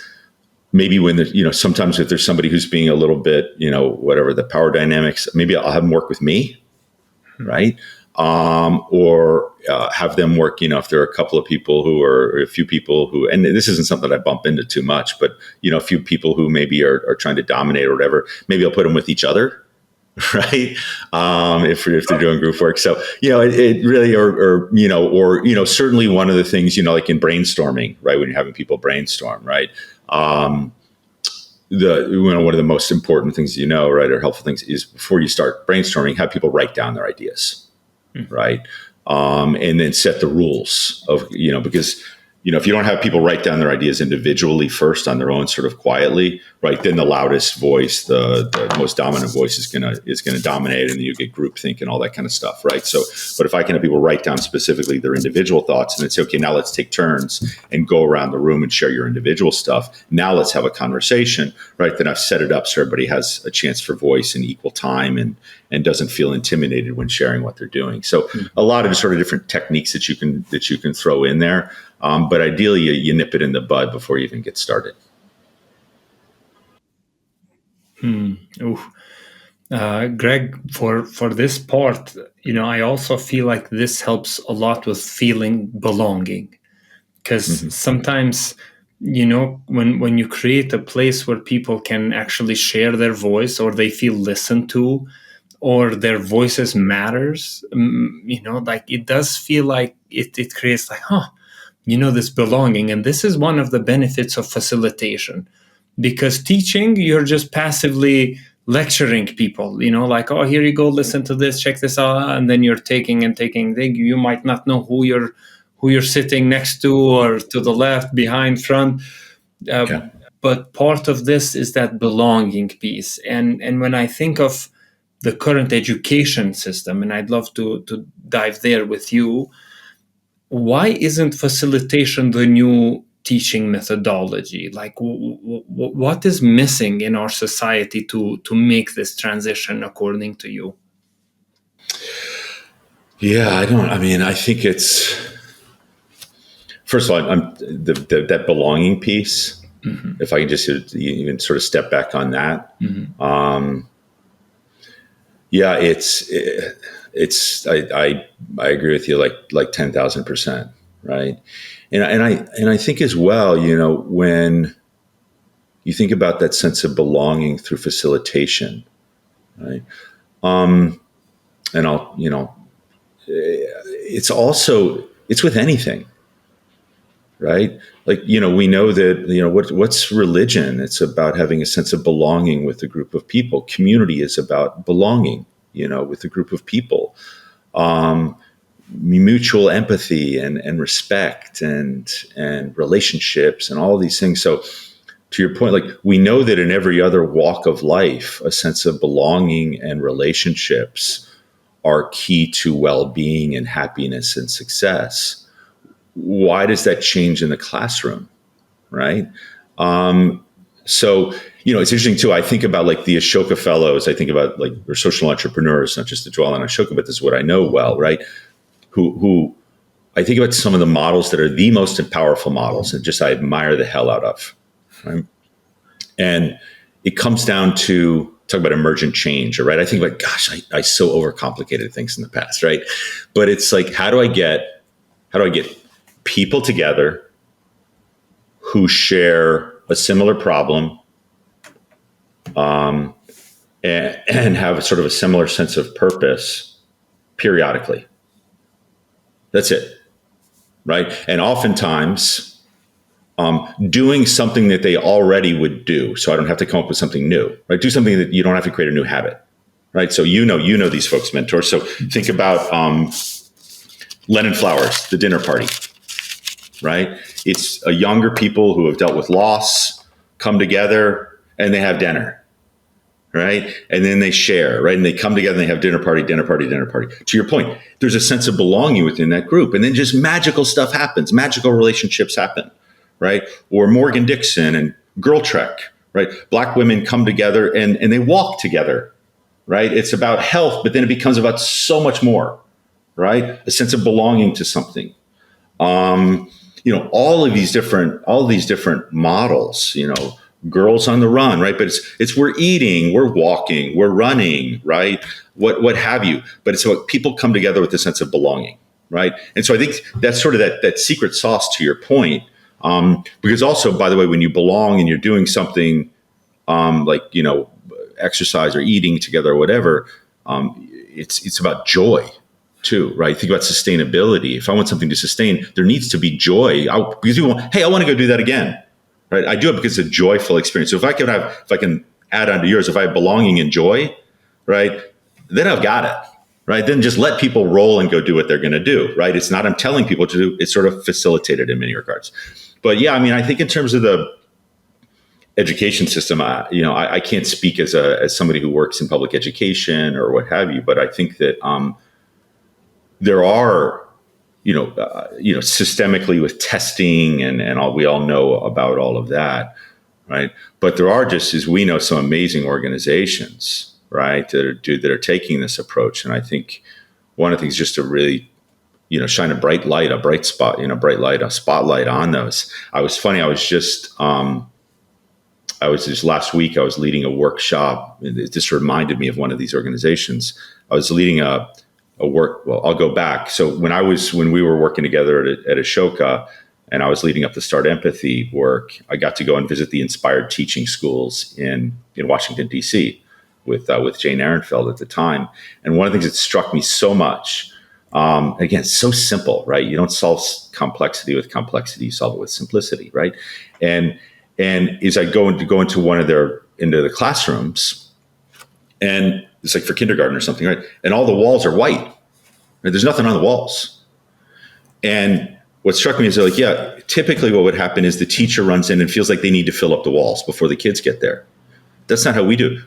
B: maybe when there's, sometimes if there's somebody who's being a little bit, whatever the power dynamics, maybe I'll have them work with me, right? Or have them work, if there are a couple of people or a few people who, and this isn't something that I bump into too much, but, a few people who maybe are trying to dominate or whatever, maybe I'll put them with each other, right? If they're doing group work. So, it really, or certainly one of the things, like in brainstorming, right? When you're having people brainstorm, right? One of the most important things, right, or helpful things is before you start brainstorming, have people write down their ideas, right? And then set the rules of, because, if you don't have people write down their ideas individually first on their own, sort of quietly, right, then the loudest voice, the most dominant voice is gonna dominate, and you get groupthink and all that kind of stuff, right? So, but if I can have people write down specifically their individual thoughts and then say, okay, now let's take turns and go around the room and share your individual stuff. Now let's have a conversation, right? Then I've set it up so everybody has a chance for voice and equal time and doesn't feel intimidated when sharing what they're doing. So a lot of sort of different techniques that you can throw in there. But ideally, you nip it in the bud before you even get started.
A: Greg, for this part, I also feel like this helps a lot with feeling belonging, because sometimes, when you create a place where people can actually share their voice, or they feel listened to, or their voices matters, like it does feel like it creates like, this belonging. And this is one of the benefits of facilitation, because teaching, you're just passively lecturing people, like, oh, here you go, listen to this, check this out, and then you're taking and taking. You might not know who you're sitting next to, or to the left, behind, front.
B: Yeah.
A: But part of this is that belonging piece. And when I think of the current education system, and I'd love to dive there with you, why isn't facilitation the new teaching methodology? Like, what is missing in our society to make this transition, according to you?
B: Yeah, I think it's, first of all, that belonging piece. Mm-hmm. If I can just even sort of step back on that. Mm-hmm. Yeah, I agree with you like 10,000%, right? And I think as well, when you think about that sense of belonging through facilitation, right? And it's with anything, right? Like, we know that, what's religion? It's about having a sense of belonging with a group of people. Community is about belonging, with a group of people. Mutual empathy and respect and relationships and all these things. So to your point, like, we know that in every other walk of life, a sense of belonging and relationships are key to well-being and happiness and success. Why does that change in the classroom, right? So, it's interesting too. I think about like the Ashoka Fellows. I think about like, or social entrepreneurs, not just to dwell on Ashoka, but this is what I know well, right? Who I think about some of the models that are the most powerful models, and just I admire the hell out of, right? And it comes down to talk about emergent change, right? I think like, gosh, I so overcomplicated things in the past, right? But it's like, how do I get people together who share a similar problem, and have a sort of a similar sense of purpose periodically? That's it, right? And oftentimes, doing something that they already would do, so I don't have to come up with something new, right? Do something that you don't have to create a new habit, right? So you know these folks, mentors. So think about Lennon Flowers, the dinner party, right? It's a younger people who have dealt with loss come together and they have dinner, right? And then they share, right? And they come together and they have dinner party. To your point, there's a sense of belonging within that group. And then just magical stuff happens. Magical relationships happen, right? Or Morgan Dixon and Girl Trek, right? Black women come together and they walk together, right? It's about health, but then it becomes about so much more, right? A sense of belonging to something. All of these different models, Girls on the Run, right? But it's we're eating, we're walking, we're running, right? What have you? But it's what people come together with a sense of belonging, right? And so I think that's sort of that secret sauce to your point. Because also, by the way, when you belong and you're doing something like exercise or eating together or whatever, it's about joy too, right? Think about sustainability. If I want something to sustain, there needs to be joy. Because you want, hey, I want to go do that again. Right, I do it because it's a joyful experience. So if I can add on to yours, if I have belonging and joy, right, then I've got it, right? Then just let people roll and go do what they're going to do, right? It's not I'm telling people to do; it's sort of facilitated in many regards. But yeah, I think in terms of the education system, I can't speak as somebody who works in public education or what have you, but I think that there are. Systemically with testing and all, we all know about all of that, right? But there are, just as we know, some amazing organizations, right, that are taking this approach. And I think one of the things just to really, shine a spotlight on those. I was just I was just last week, I was leading a workshop. It just reminded me of one of these organizations. I was leading a work. Well, I'll go back. So when we were working together at Ashoka, and I was leading up the Start Empathy work, I got to go and visit the Inspired Teaching Schools in Washington, D.C. with Jane Ehrenfeld at the time. And one of the things that struck me so much, again, so simple, right? You don't solve complexity with complexity, you solve it with simplicity, right? And as I go into one of into the classrooms, and it's like for kindergarten or something, right? And all the walls are white. Right? There's nothing on the walls. And what struck me is they're like, yeah, typically what would happen is the teacher runs in and feels like they need to fill up the walls before the kids get there. That's not how we do.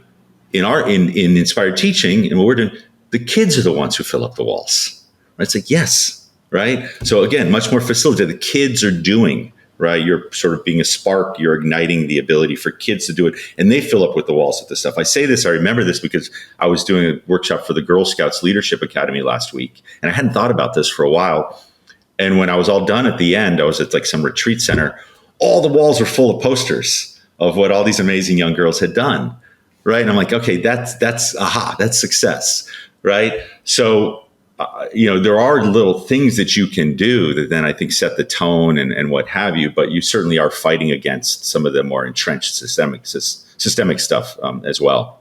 B: In Inspired Teaching, and what we're doing, the kids are the ones who fill up the walls. Right? It's like, yes, right? So again, much more facilitated. The kids are doing, right? You're sort of being a spark. You're igniting the ability for kids to do it, and they fill up with the walls with this stuff. I say this, I remember this because I was doing a workshop for the Girl Scouts Leadership Academy last week, and I hadn't thought about this for a while. And when I was all done at the end, I was at like some retreat center. All the walls were full of posters of what all these amazing young girls had done, right? And I'm like, okay, that's success, right? So, there are little things that you can do that then I think set the tone and what have you, but you certainly are fighting against some of the more entrenched systemic stuff as well.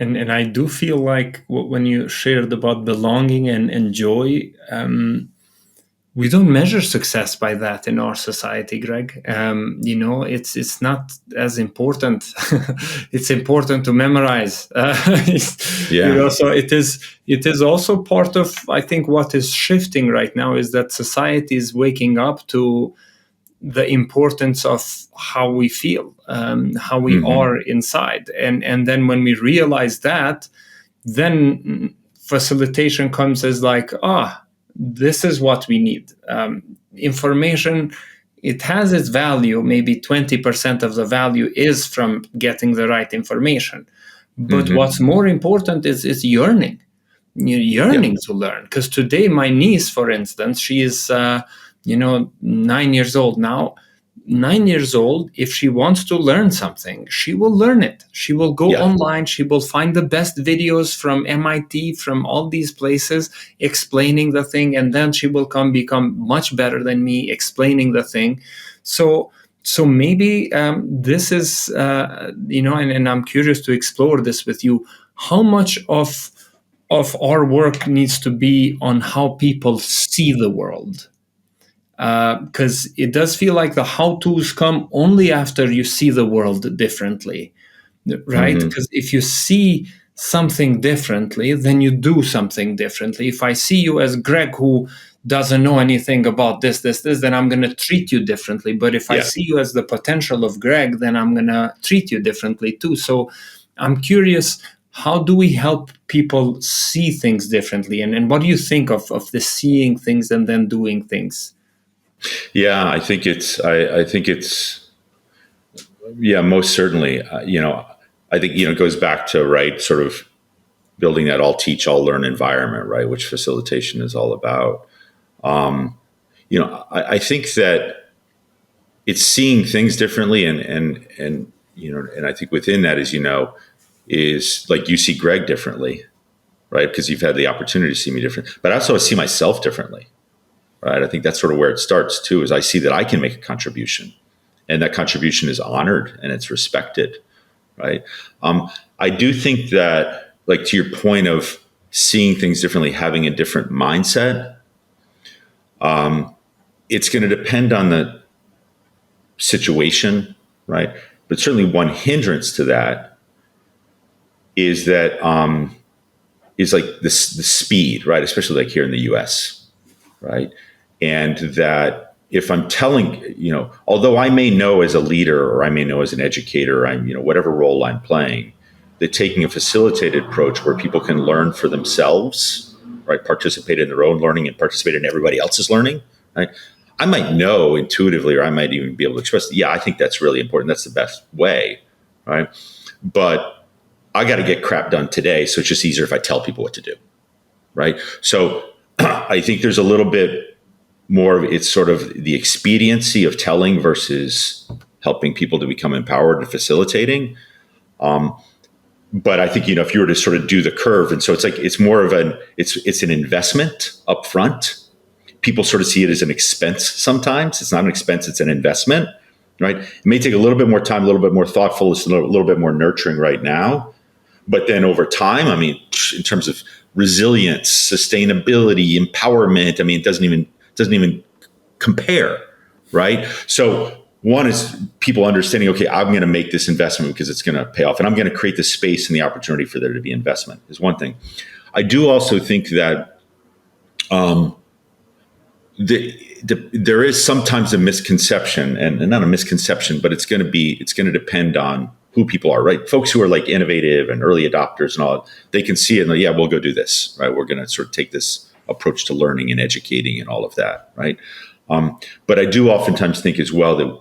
A: And I do feel like when you shared about belonging and joy, we don't measure success by that in our society, Greg. It's not as important. It's important to memorize. So it is also part of, I think, what is shifting right now is that society is waking up to the importance of how we feel, how we are inside. And then when we realize that, then facilitation comes as like, this is what we need. Information, it has its value. Maybe 20% of the value is from getting the right information. But what's more important is yearning. Yearning to learn. Because today, my niece, for instance, she is 9 years old now. 9 years old, if she wants to learn something, she will learn it. She will go online. She will find the best videos from MIT, from all these places, explaining the thing. And then she will become much better than me explaining the thing. So maybe this is, and I'm curious to explore this with you. How much of our work needs to be on how people see the world? Because it does feel like the how-tos come only after you see the world differently, right? Because if you see something differently, then you do something differently. If I see you as Greg, who doesn't know anything about this, then I'm going to treat you differently. But if I see you as the potential of Greg, then I'm going to treat you differently too. So I'm curious, how do we help people see things differently? And what do you think of the seeing things and then doing things?
B: Yeah, I think it's most certainly. I think it goes back to sort of building that all teach, all learn environment, right, which facilitation is all about. I think that it's seeing things differently, and I think within that is like you see Greg differently, right, because you've had the opportunity to see me different, but I also see myself differently. Right. I think that's sort of where it starts too, is I see that I can make a contribution, and that contribution is honored and it's respected. Right. I do think that, like, to your point of seeing things differently, having a different mindset, it's going to depend on the situation. Right. But certainly one hindrance to that is that is like the speed, right? Especially like here in the US. Right. And that if I'm telling, although I may know as a leader, or I may know as an educator, I'm, whatever role I'm playing, that taking a facilitated approach where people can learn for themselves, right, participate in their own learning and participate in everybody else's learning, right? I might know intuitively, or I might even be able to express, I think that's really important. That's the best way, right? But I got to get crap done today, so it's just easier if I tell people what to do, right? So I think there's a little bit more of it's sort of the expediency of telling versus helping people to become empowered and facilitating. But I think, if you were to sort of do the curve, and so it's more of it's an investment up front. People sort of see it as an expense sometimes. It's not an expense, it's an investment, right? It may take a little bit more time, a little bit more thoughtful, it's a little bit more nurturing right now. But then over time, in terms of resilience, sustainability, empowerment, it doesn't even compare, right? So one is people understanding, okay, I'm going to make this investment because it's going to pay off, and I'm going to create the space and the opportunity for there to be investment is one thing. I do also think that there is sometimes a misconception, and not a misconception, but it's going to depend on who people are, right? Folks who are like innovative and early adopters and all, they can see it and like, yeah, we'll go do this, right? We're going to sort of take this approach to learning and educating and all of that, right? But I do oftentimes think as well that,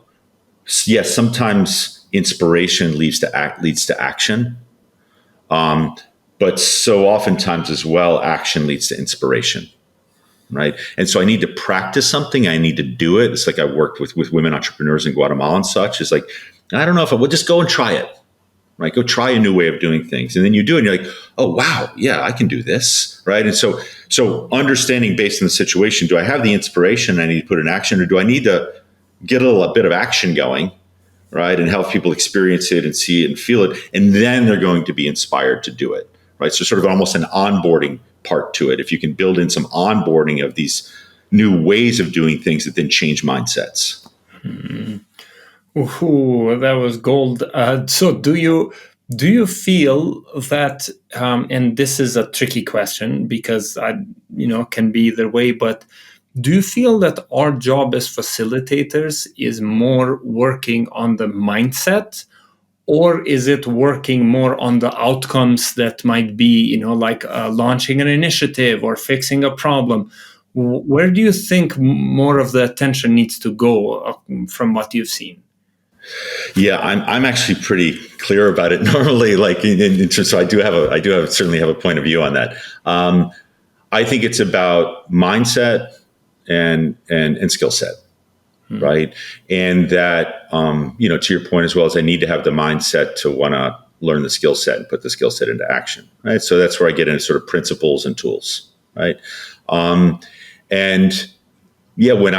B: yes, sometimes inspiration leads to action. But so oftentimes as well, action leads to inspiration, right? And so I need to practice something. I need to do it. It's like I worked with women entrepreneurs in Guatemala and such. It's like, I don't know if I will just go and try it, right? Go try a new way of doing things. And then you do it and you're like, oh, wow, yeah, I can do this, right? And so understanding based on the situation, do I have the inspiration I need to put in action, or do I need to get a bit of action going, right? And help people experience it and see it and feel it. And then they're going to be inspired to do it, right? So sort of almost an onboarding part to it. If you can build in some onboarding of these new ways of doing things that then change mindsets.
A: Mm-hmm. Ooh, that was gold. So do you feel that, and this is a tricky question because can be either way, but do you feel that our job as facilitators is more working on the mindset, or is it working more on the outcomes that might be, like launching an initiative or fixing a problem? Where do you think more of the attention needs to go from what you've seen?
B: Yeah, I'm actually pretty clear about it normally. So I do certainly have a point of view on that. I think it's about mindset and skill set, right? And that to your point as well, is I need to have the mindset to want to learn the skill set and put the skill set into action, right? So that's where I get into sort of principles and tools, right? And yeah, when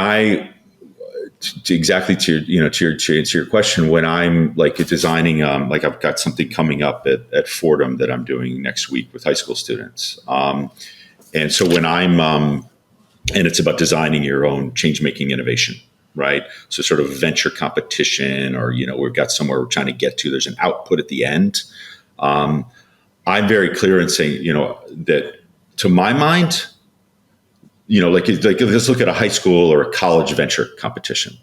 B: to your question, when I'm like designing, like I've got something coming up at Fordham that I'm doing next week with high school students. And so when I'm, and it's about designing your own change-making innovation, right? So sort of venture competition, or, we've got somewhere we're trying to get to, there's an output at the end. I'm very clear in saying, that to my mind, like let's look at a high school or a college venture competition,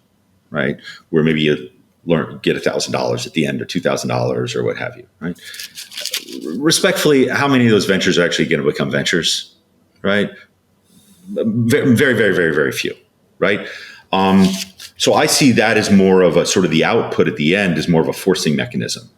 B: right? Where maybe you get $1,000 at the end, or $2,000 or what have you, right? Respectfully, how many of those ventures are actually going to become ventures, right? Very, very, very, very, very few, right? So I see that as more of a sort of the output at the end is more of a forcing mechanism,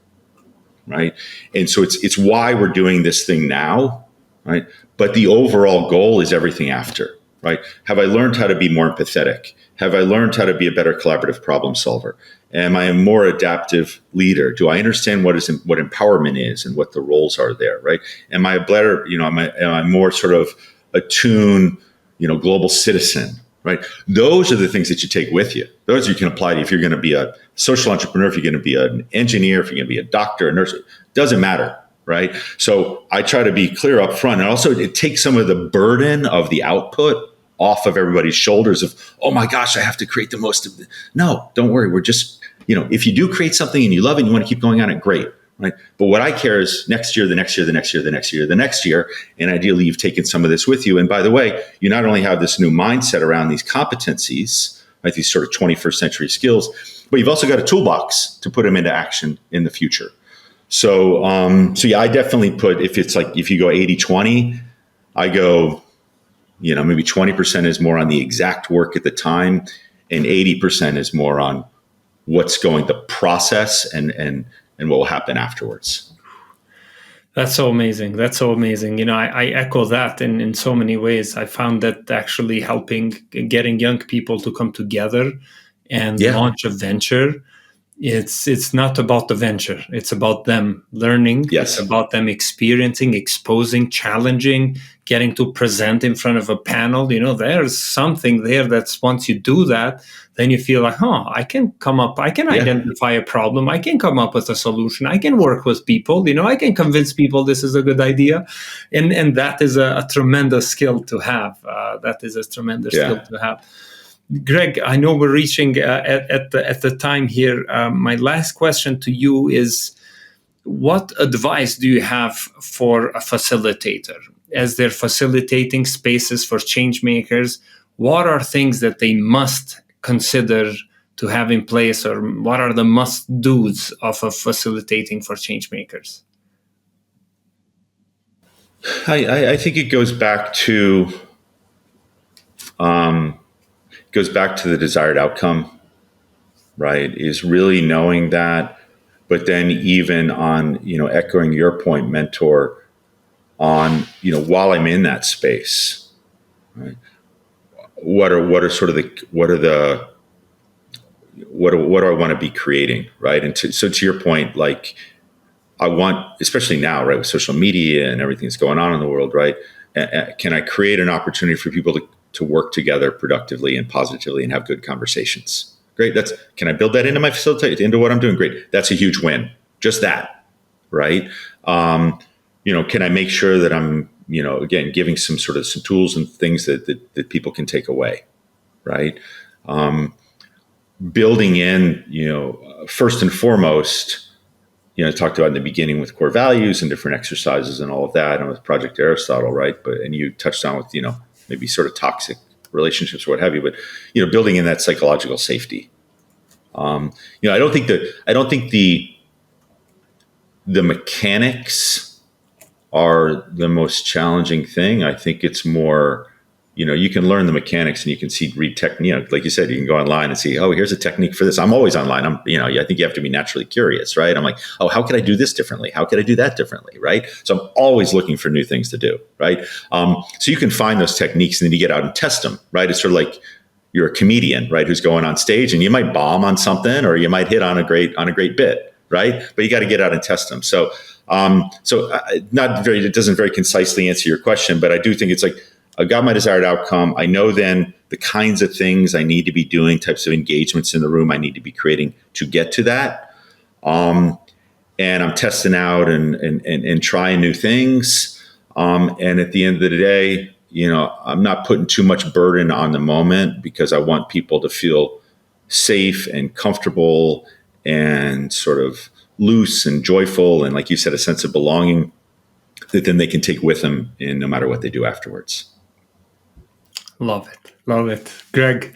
B: right? And so it's why we're doing this thing now, right? But the overall goal is everything after, right? Have I learned how to be more empathetic? Have I learned how to be a better collaborative problem solver? Am I a more adaptive leader? Do I understand what empowerment is and what the roles are there, right? Am I a better, am I more sort of attuned, global citizen, right? Those are the things that you take with you. Those you can apply to if you're going to be a social entrepreneur, if you're going to be an engineer, if you're going to be a doctor, a nurse, doesn't matter. Right. So I try to be clear up front. And also it takes some of the burden of the output off of everybody's shoulders of, oh my gosh, I have to create the most of it. No, don't worry. We're just, if you do create something and you love it and you want to keep going on it, great. Right. But what I care is next year, the next year, the next year, the next year, the next year. And ideally you've taken some of this with you. And by the way, you not only have this new mindset around these competencies, right, these sort of 21st century skills, but you've also got a toolbox to put them into action in the future. So yeah, I definitely put, if you go 80-20, I go, maybe 20% is more on the exact work at the time, and 80% is more on what's going, the process and what will happen afterwards.
A: That's so amazing. That's so amazing. I echo that in so many ways. I found that actually helping getting young people to come together and launch a venture It's not about the venture. It's about them learning.
B: Yes.
A: It's about them experiencing, exposing, challenging, getting to present in front of a panel. There's something there that's once you do that, then you feel like, I can identify a problem. I can come up with a solution. I can work with people. I can convince people this is a good idea. And that is a tremendous skill to have. Skill to have. Greg, I know we're reaching at the time here. My last question to you is, what advice do you have for a facilitator as they're facilitating spaces for change makers? What are things that they must consider to have in place, or what are the must-dos of facilitating for change makers?
B: I think it goes back to the desired outcome, right? Is really knowing that, but then even on, echoing your point, mentor, on, while I'm in that space, right? What do I want to be creating, right? And so to your point, like, I want, especially now, right, with social media and everything that's going on in the world, right? Can I create an opportunity for people to work together productively and positively and have good conversations? Great. Can I build that into my facilitation, into what I'm doing? Great. That's a huge win. Just that, right? Can I make sure that I'm, again, giving some tools and things that people can take away, right? Building in, first and foremost, I talked about in the beginning with core values and different exercises and all of that, and with Project Aristotle, right? And you touched on with, maybe sort of toxic relationships or what have you, but, building in that psychological safety. I don't think the mechanics are the most challenging thing. I think it's more, you can learn the mechanics and you can read technique. Like you said, you can go online and see, here's a technique for this. I'm always online. I think you have to be naturally curious, right? I'm like, how could I do this differently? How could I do that differently, right? So I'm always looking for new things to do, right? So you can find those techniques and then you get out and test them, right? It's sort of like you're a comedian, right? Who's going on stage and you might bomb on something or you might hit on a great bit, right? But you got to get out and test them. So, it doesn't very concisely answer your question, but I do think it's like, I've got my desired outcome. I know then the kinds of things I need to be doing, types of engagements in the room I need to be creating to get to that. And I'm testing out and trying new things. And at the end of the day, I'm not putting too much burden on the moment because I want people to feel safe and comfortable and sort of loose and joyful. And like you said, a sense of belonging that then they can take with them in no matter what they do afterwards.
A: Love it. Greg,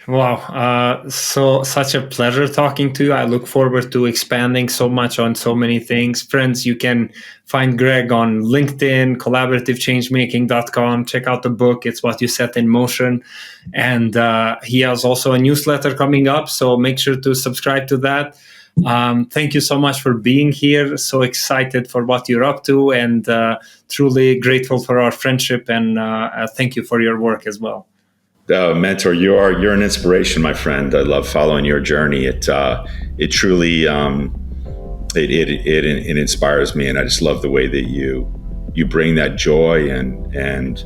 A: wow. Such a pleasure talking to you. I look forward to expanding so much on so many things. Friends, you can find Greg on LinkedIn, collaborativechangemaking.com. Check out the book. It's what you set in motion. And he has also a newsletter coming up, so make sure to subscribe to that. Thank you so much for being here. So excited for what you're up to, and truly grateful for our friendship. And thank you for your work as well.
B: Mentor, you're an inspiration, my friend. I love following your journey. It truly it inspires me, and I just love the way that you bring that joy and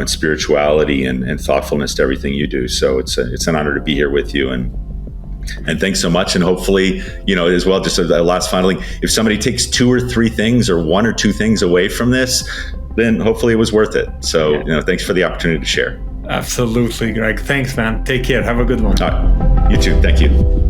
B: spirituality and thoughtfulness to everything you do. So it's an honor to be here with you, and thanks so much. And hopefully, as well, just a last final thing, if somebody takes 2 or 3 things or 1 or 2 things away from this, then hopefully it was worth it. So, thanks for the opportunity to share.
A: Absolutely, Greg. Thanks, man. Take care. Have a good one.
B: You too. Thank you.